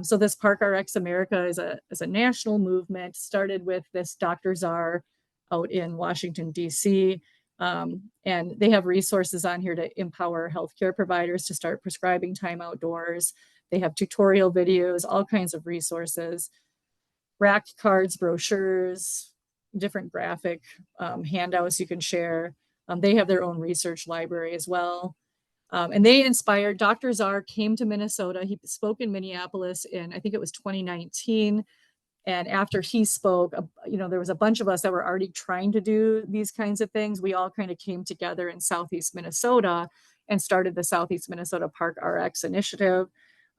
So this Park RX America is a national movement, started with this Dr. Czar out in Washington, D.C. And they have resources on here to empower healthcare providers to start prescribing time outdoors. They have tutorial videos, all kinds of resources. rack cards, brochures, different graphic handouts you can share. They have their own research library as well. And they inspired, Dr. Czar came to Minnesota. He spoke in Minneapolis in, I think it was 2019. And after he spoke, there was a bunch of us that were already trying to do these kinds of things. We all kind of came together in Southeast Minnesota and started the Southeast Minnesota Park RX initiative.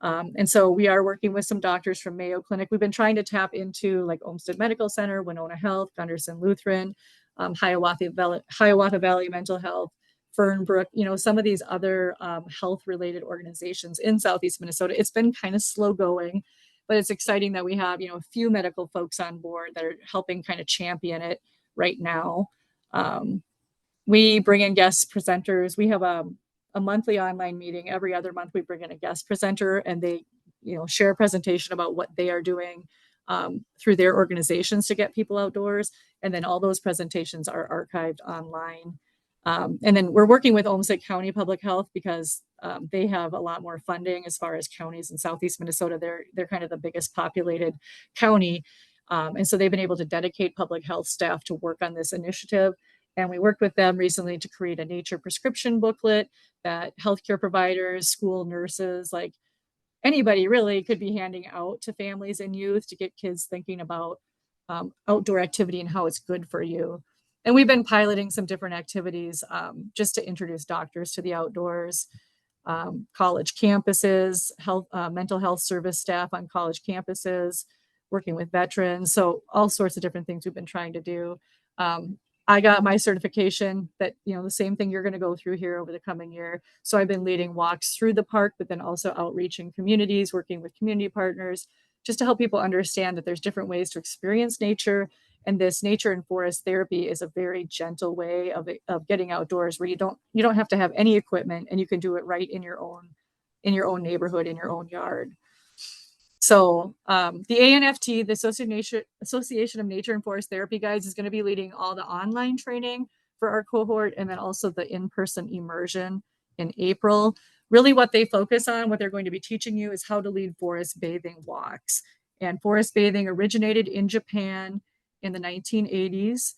And so we are working with some doctors from Mayo Clinic. We've been trying to tap into like Olmsted Medical Center, Winona Health, Gunderson Lutheran, Hiawatha Valley Mental Health, Fernbrook, some of these other health-related organizations in Southeast Minnesota. It's been kind of slow going, but it's exciting that we have, a few medical folks on board that are helping kind of champion it right now. We bring in guest presenters. We have a monthly online meeting. Every other month we bring in a guest presenter and they, share a presentation about what they are doing through their organizations to get people outdoors. And then all those presentations are archived online. And then we're working with Olmsted County Public Health because they have a lot more funding as far as counties in Southeast Minnesota. They're kind of the biggest populated county. And so they've been able to dedicate public health staff to work on this initiative. And we worked with them recently to create a nature prescription booklet that healthcare providers, school nurses, like anybody really could be handing out to families and youth to get kids thinking about outdoor activity and how it's good for you. And we've been piloting some different activities just to introduce doctors to the outdoors, college campuses, mental health service staff on college campuses, working with veterans. So all sorts of different things we've been trying to do. I got my certification that, the same thing you're going to go through here over the coming year. So I've been leading walks through the park, but then also outreach in communities, working with community partners, just to help people understand that there's different ways to experience nature. And this nature and forest therapy is a very gentle way of getting outdoors where you don't have to have any equipment and you can do it right in your own neighborhood, in your own yard. So the ANFT, the Association of Nature and Forest Therapy Guides, is going to be leading all the online training for our cohort and then also the in-person immersion in April. Really what they focus on, what they're going to be teaching you is how to lead forest bathing walks. And forest bathing originated in Japan in the 1980s.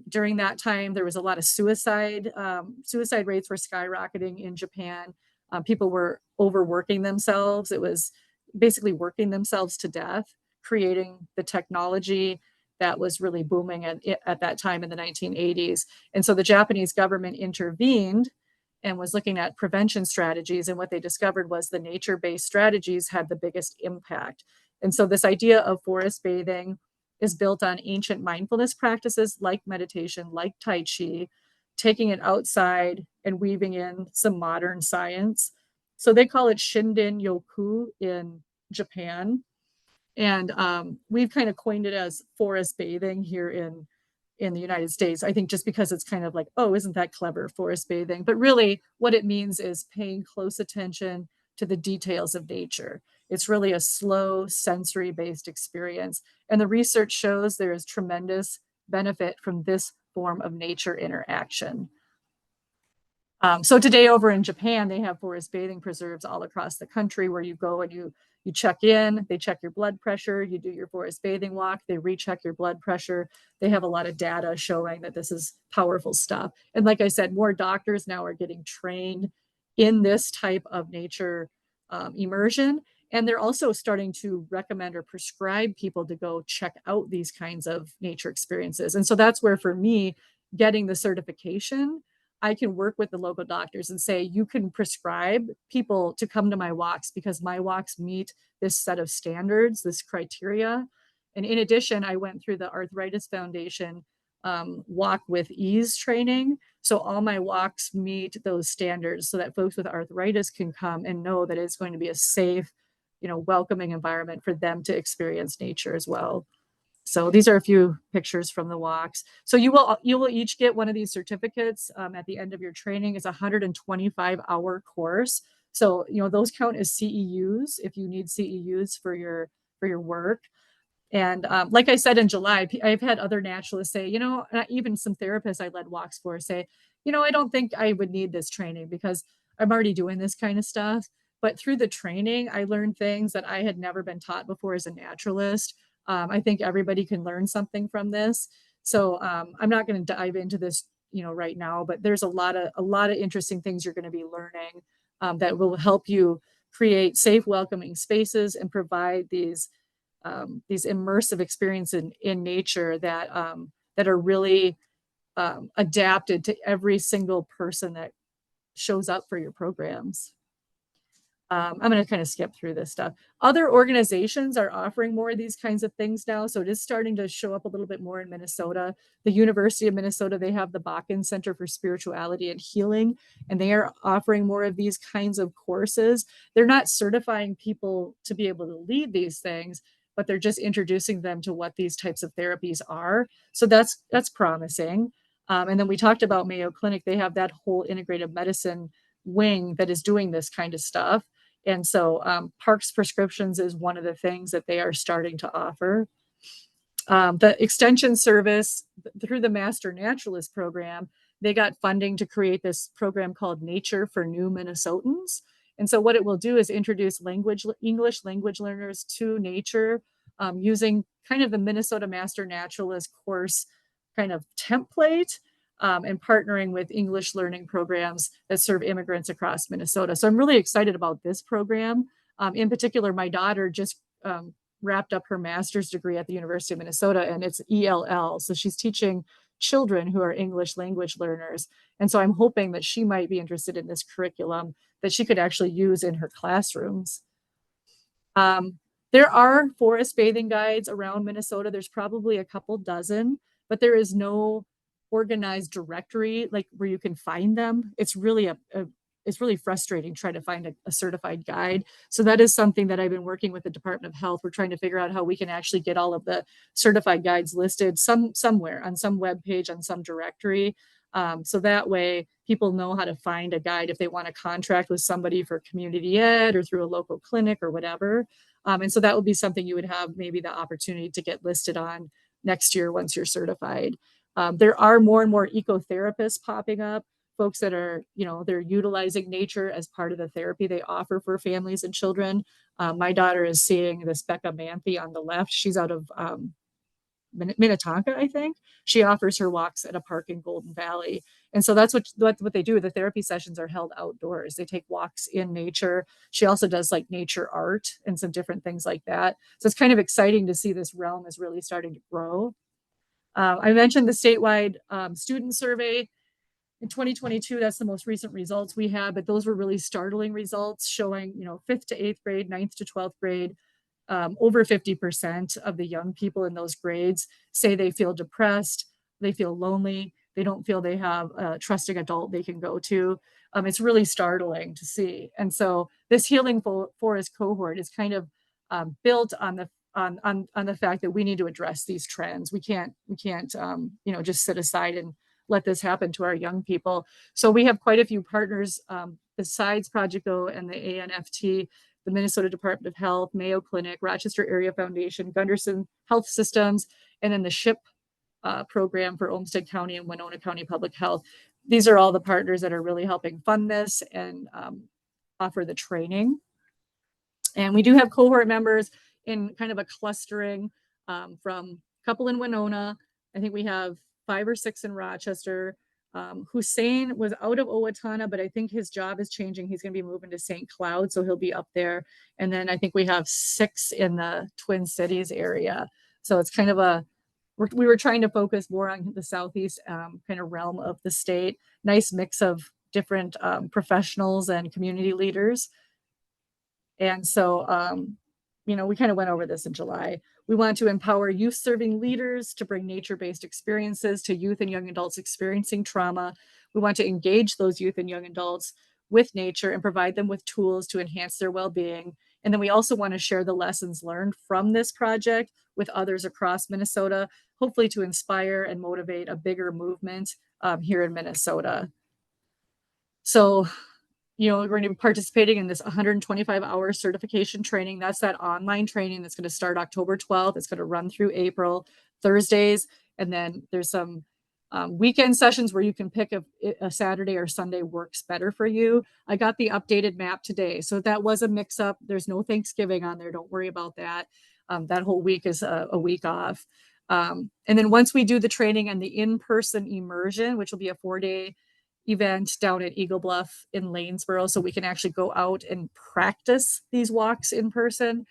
During that time, there was a lot of suicide. Suicide rates were skyrocketing in Japan. People were overworking themselves. It was basically working themselves to death, creating the technology that was really booming at that time in the 1980s. And so the Japanese government intervened and was looking at prevention strategies. And what they discovered was the nature-based strategies had the biggest impact. And so this idea of forest bathing is built on ancient mindfulness practices like meditation, like Tai Chi, taking it outside and weaving in some modern science. So they call it Shinden Yoku in Japan. And we've kind of coined it as forest bathing here in the United States. I think just because it's kind of like, oh, isn't that clever, forest bathing? But really what it means is paying close attention to the details of nature. It's really a slow sensory-based experience. And the research shows there is tremendous benefit from this form of nature interaction. So today over in Japan, they have forest bathing preserves all across the country where you go and you check in, they check your blood pressure, you do your forest bathing walk, they recheck your blood pressure. They have a lot of data showing that this is powerful stuff. And like I said, more doctors now are getting trained in this type of nature immersion. And they're also starting to recommend or prescribe people to go check out these kinds of nature experiences. And so that's where, for me, getting the certification, I can work with the local doctors and say, you can prescribe people to come to my walks because my walks meet this set of standards, this criteria. And in addition, I went through the Arthritis Foundation Walk with Ease training. So all my walks meet those standards so that folks with arthritis can come and know that it's going to be a safe, welcoming environment for them to experience nature as well. So these are a few pictures from the walks. So you will each get one of these certificates at the end of your training. It's a 125-hour course. So, those count as CEUs if you need CEUs for your work. And like I said in July, I've had other naturalists say, even some therapists I led walks for say, I don't think I would need this training because I'm already doing this kind of stuff. But through the training, I learned things that I had never been taught before as a naturalist. I think everybody can learn something from this. So I'm not going to dive into this, right now, but there's a lot of interesting things you're going to be learning that will help you create safe, welcoming spaces and provide these immersive experiences in nature that are really adapted to every single person that shows up for your programs. I'm going to kind of skip through this stuff. Other organizations are offering more of these kinds of things now. So it is starting to show up a little bit more in Minnesota. The University of Minnesota, they have the Bakken Center for Spirituality and Healing, and they are offering more of these kinds of courses. They're not certifying people to be able to lead these things, but they're just introducing them to what these types of therapies are. So that's promising. And then we talked about Mayo Clinic. They have that whole integrative medicine wing that is doing this kind of stuff. And so Parks Prescriptions is one of the things that they are starting to offer. The extension service through the Master Naturalist program, they got funding to create this program called Nature for New Minnesotans. And so what it will do is introduce English language learners to nature using kind of the Minnesota Master Naturalist course kind of template. And partnering with English learning programs that serve immigrants across Minnesota. So I'm really excited about this program. In particular, my daughter just wrapped up her master's degree at the University of Minnesota, and it's ELL. So she's teaching children who are English language learners. And so I'm hoping that she might be interested in this curriculum that she could actually use in her classrooms. There are forest bathing guides around Minnesota. There's probably a couple dozen, but there is no organized directory like where you can find them. It's really it's really frustrating trying to find a certified guide. So that is something that I've been working with the Department of Health. We're trying to figure out how we can actually get all of the certified guides listed somewhere on some web page, on some directory. So that way people know how to find a guide if they want to contract with somebody for community ed or through a local clinic or whatever. And so that would be something you would have maybe the opportunity to get listed on next year once you're certified. There are more and more ecotherapists popping up, folks that are, they're utilizing nature as part of the therapy they offer for families and children. My daughter is seeing this Becca Manthe on the left. She's out of Minnetonka, I think. She offers her walks at a park in Golden Valley. And so that's what they do. The therapy sessions are held outdoors. They take walks in nature. She also does like nature art and some different things like that. So it's kind of exciting to see this realm is really starting to grow. I mentioned the statewide student survey in 2022. That's the most recent results we have, but those were really startling results showing, 5th to 8th grade, 9th to 12th grade, over 50% of the young people in those grades say they feel depressed, they feel lonely, they don't feel they have a trusting adult they can go to. It's really startling to see. And so this Healing Forest cohort is kind of built on the fact that we need to address these trends. We can't just sit aside and let this happen to our young people. So we have quite a few partners besides Project O and the ANFT, the Minnesota Department of Health, Mayo Clinic, Rochester Area Foundation, Gunderson Health Systems, and then the SHIP program for Olmsted County and Winona County Public Health. These are all the partners that are really helping fund this and offer the training. And we do have cohort members in kind of a clustering from a couple in Winona. I think we have 5 or 6 in Rochester. Hussein was out of Owatonna, but I think his job is changing. He's going to be moving to St. Cloud, so he'll be up there. And then I think we have 6 in the Twin Cities area. So it's kind of we were trying to focus more on the Southeast kind of realm of the state. Nice mix of different professionals and community leaders. And so, we kind of went over this in July. We want to empower youth serving leaders to bring nature-based experiences to youth and young adults experiencing trauma. We want to engage those youth and young adults with nature and provide them with tools to enhance their well-being. And then we also want to share the lessons learned from this project with others across Minnesota, hopefully to inspire and motivate a bigger movement here in Minnesota. So, we're going to be participating in this 125-hour certification training. That's that online training that's going to start October 12th. It's going to run through April, Thursdays. And then there's some weekend sessions where you can pick a Saturday or Sunday works better for you. I got the updated map today. So that was a mix up. There's no Thanksgiving on there. Don't worry about that. That whole week is a week off. And then once we do the training and the in-person immersion, which will be a 4-day event down at Eagle Bluff in Lanesboro, so we can actually go out and practice these walks in person.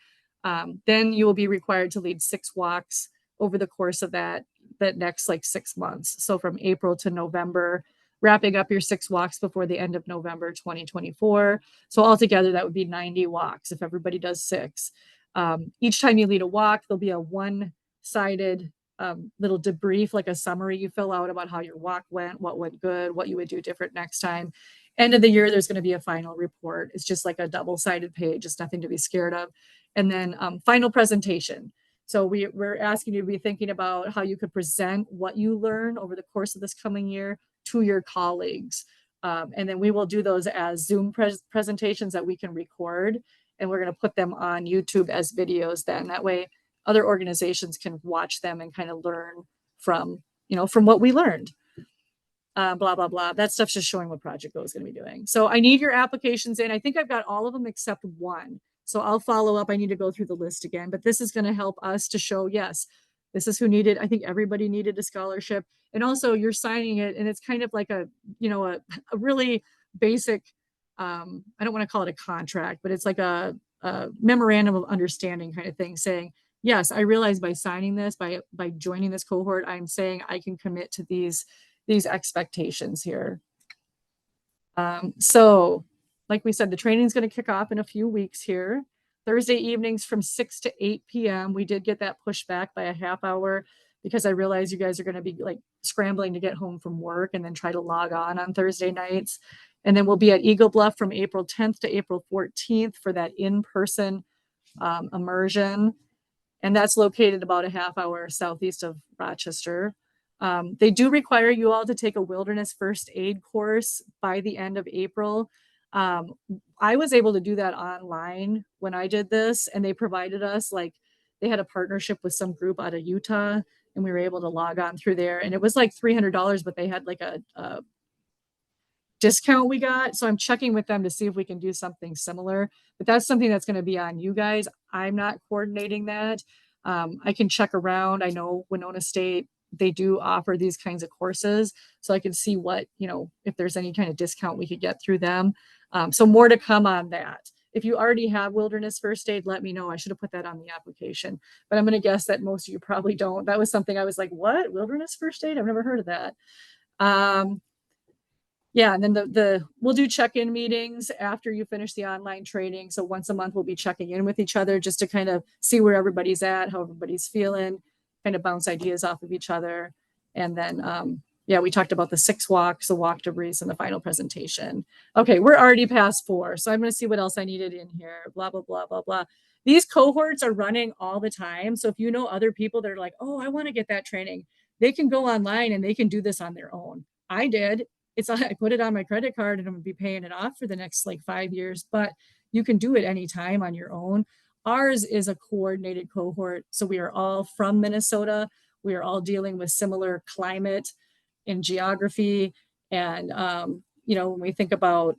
Then you will be required to lead 6 walks over the course of that next like 6 months. So from April to November, wrapping up your 6 walks before the end of November 2024. So altogether, that would be 90 walks if everybody does 6. Each time you lead a walk, there'll be a one-sided little debrief, like a summary you fill out about how your walk went, what went good, what you would do different next time. End of the year, there's going to be a final report. It's just like a double-sided page. It's nothing to be scared of. And then final presentation. So we're asking you to be thinking about how you could present what you learn over the course of this coming year to your colleagues. And then we will do those as Zoom presentations that we can record. And we're going to put them on YouTube as videos then. That way other organizations can watch them and kind of learn from what we learned. Blah, blah, blah. That stuff's just showing what Project Go is going to be doing. So I need your applications in. I think I've got all of them except one. So I'll follow up. I need to go through the list again, but this is going to help us to show, yes, this is who needed. I think everybody needed a scholarship. And also you're signing it, and it's kind of like a really basic, I don't want to call it a contract, but it's like a memorandum of understanding kind of thing saying, yes, I realize by signing this, by joining this cohort, I'm saying I can commit to these expectations here. So like we said, the training is going to kick off in a few weeks here. Thursday evenings from 6 to 8 p.m. We did get that pushed back by a half hour because I realize you guys are going to be like scrambling to get home from work and then try to log on Thursday nights. And then we'll be at Eagle Bluff from April 10th to April 14th for that in-person immersion. And that's located about a half hour southeast of Rochester. They do require you all to take a wilderness first aid course by the end of April. I was able to do that online when I did this, and they provided us, they had a partnership with some group out of Utah, and we were able to log on through there, and it was like $300, but they had like a discount we got. So I'm checking with them to see if we can do something similar, but that's something that's going to be on you guys. I'm not coordinating that. I can check around. I know Winona State, they do offer these kinds of courses, so I can see what, if there's any kind of discount we could get through them. So more to come on that. If you already have wilderness first aid, let me know. I should have put that on the application, but I'm going to guess that most of you probably don't. That was something I was like, what? Wilderness first aid? I've never heard of that. Yeah, and then we'll do check-in meetings after you finish the online training. So once a month, we'll be checking in with each other just to kind of see where everybody's at, how everybody's feeling, kind of bounce ideas off of each other. And then, yeah, we talked about the 6 walks, the walk debris, and the final presentation. Okay, we're already past 4. So I'm going to see what else I needed in here. Blah, blah, blah, blah, blah. These cohorts are running all the time. So if you know other people that are like, oh, I want to get that training, they can go online and they can do this on their own. I did. I put it on my credit card and I'm going to be paying it off for the next 5 years, but you can do it anytime on your own. Ours is a coordinated cohort. So we are all from Minnesota. We are all dealing with similar climate and geography. And, when we think about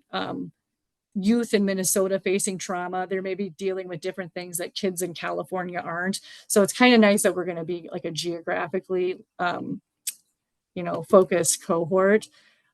youth in Minnesota facing trauma, they may be dealing with different things that kids in California aren't. So it's kind of nice that we're going to be like a geographically, focused cohort.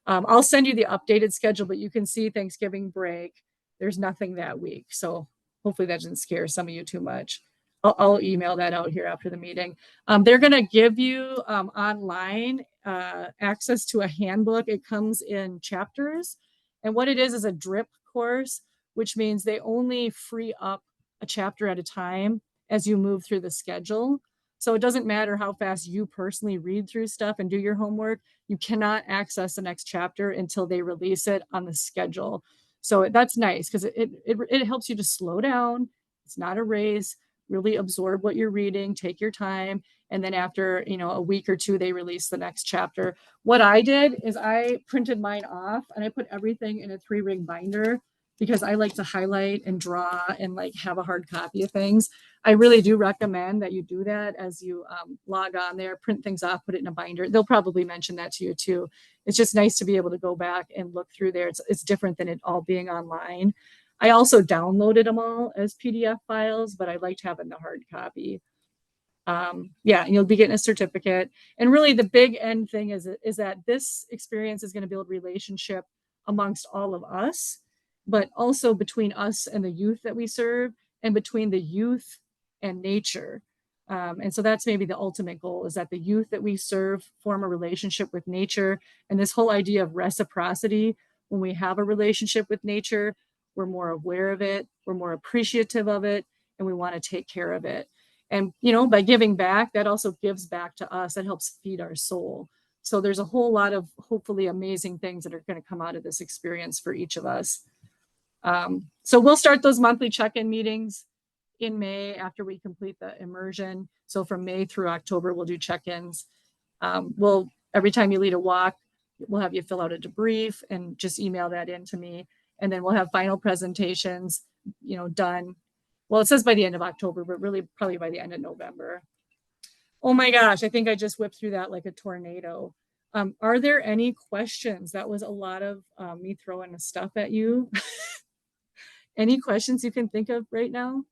I'll send you the updated schedule, but you can see Thanksgiving break. There's nothing that week. So hopefully that doesn't scare some of you too much. I'll email that out here after the meeting. They're going to give you online access to a handbook. It comes in chapters. And what it is a drip course, which means they only free up a chapter at a time as you move through the schedule. So it doesn't matter how fast you personally read through stuff and do your homework. You cannot access the next chapter until they release it on the schedule. So that's nice because it helps you to slow down. It's not a race. Really absorb what you're reading, take your time. And then after, a week or 2, they release the next chapter. What I did is I printed mine off and I put everything in a 3-ring binder because I like to highlight and draw and have a hard copy of things. I really do recommend that you do that as you log on there, print things off, put it in a binder. They'll probably mention that to you too. It's just nice to be able to go back and look through there. It's different than it all being online. I also downloaded them all as PDF files, but I liked having the hard copy. Yeah, and you'll be getting a certificate. And really the big end thing is that this experience is going to build relationship amongst all of us, but also between us and the youth that we serve, and between the youth and nature. And so that's maybe the ultimate goal, is that the youth that we serve form a relationship with nature. And this whole idea of reciprocity, when we have a relationship with nature, we're more aware of it, we're more appreciative of it, and we want to take care of it. And, by giving back, that also gives back to us. That helps feed our soul. So there's a whole lot of hopefully amazing things that are going to come out of this experience for each of us. So we'll start those monthly check-in meetings in May after we complete the immersion. So from May through October, we'll do check-ins. Every time you lead a walk, we'll have you fill out a debrief and just email that in to me. And then we'll have final presentations, done. Well, it says by the end of October, but really probably by the end of November. Oh my gosh, I think I just whipped through that like a tornado. Are there any questions? That was a lot of me throwing stuff at you. Any questions you can think of right now?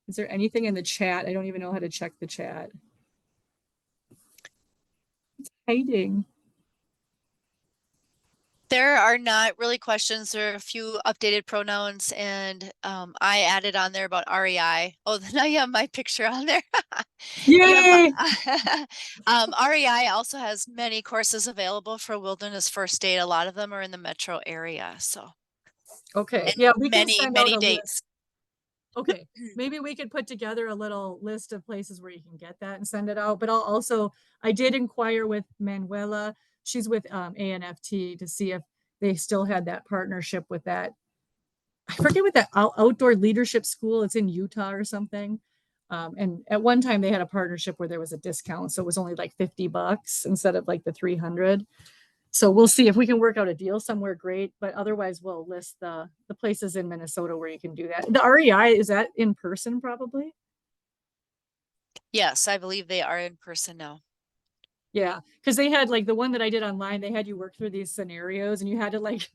Is there anything in the chat? I don't even know how to check the chat. It's hiding. There are not really questions. There are a few updated pronouns, and I added on there about REI. Oh, then I have my picture on there. Yay! REI also has many courses available for wilderness first aid. A lot of them are in the metro area. So okay, yeah, we can many send out a dates. list. Okay, maybe we could put together a little list of places where you can get that and send it out. But I did inquire with Manuela. She's with ANFT to see if they still had that partnership with that. I forget what that outdoor leadership school. It's in Utah or something. And at one time they had a partnership where there was a discount. So it was only like $50 instead of like the 300. So we'll see if we can work out a deal somewhere. Great. But otherwise we'll list the places in Minnesota where you can do that. The REI, is that in person probably? Yes, I believe they are in person now. Yeah, because they had like the one that I did online, they had you work through these scenarios and you had to like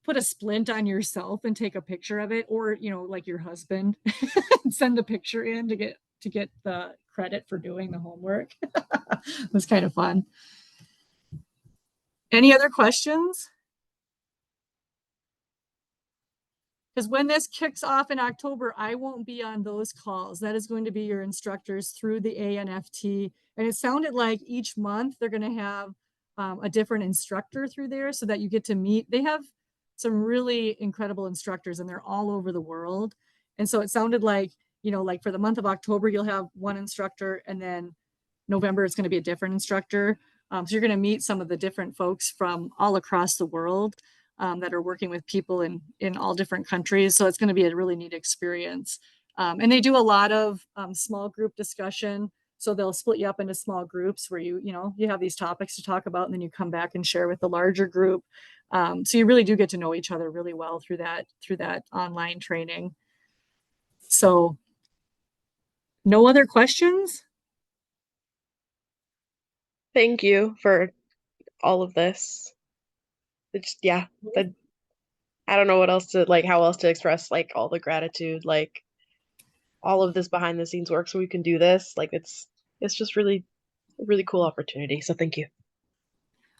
put a splint on yourself and take a picture of it, or like your husband send a picture in to get the credit for doing the homework. It was kind of fun. Any other questions? Because when this kicks off in October, I won't be on those calls. That is going to be your instructors through the ANFT. And it sounded like each month they're going to have a different instructor through there so that you get to meet. They have some really incredible instructors and they're all over the world. And so it sounded like, like for the month of October, you'll have one instructor, and then November it's going to be a different instructor. So you're going to meet some of the different folks from all across the world that are working with people in all different countries. So it's going to be a really neat experience. And they do a lot of small group discussion. So they'll split you up into small groups where you have these topics to talk about, and then you come back and share with the larger group. So you really do get to know each other really well through that online training. So no other questions? Thank you for all of this. It's I don't know what else to how else to express all the gratitude, all of this behind the scenes work so we can do this. It's just really a really cool opportunity. So thank you.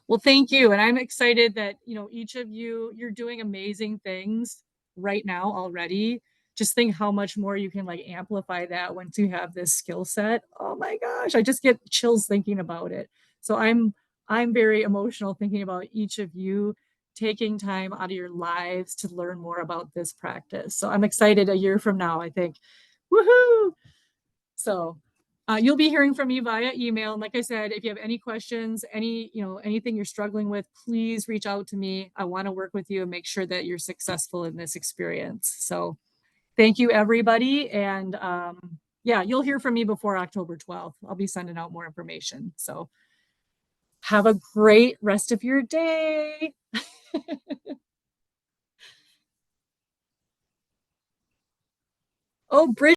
Well, thank you. And I'm excited that, each of you're doing amazing things right now already. Just think how much more you can amplify that once you have this skill set. Oh my gosh, I just get chills thinking about it. So I'm very emotional thinking about each of you taking time out of your lives to learn more about this practice. So I'm excited a year from now, I think. Woohoo! So you'll be hearing from me via email. And like I said, if you have any questions, anything you're struggling with, please reach out to me. I want to work with you and make sure that you're successful in this experience. So thank you, everybody. And you'll hear from me before October 12th. I'll be sending out more information. So have a great rest of your day. Oh, Bridget.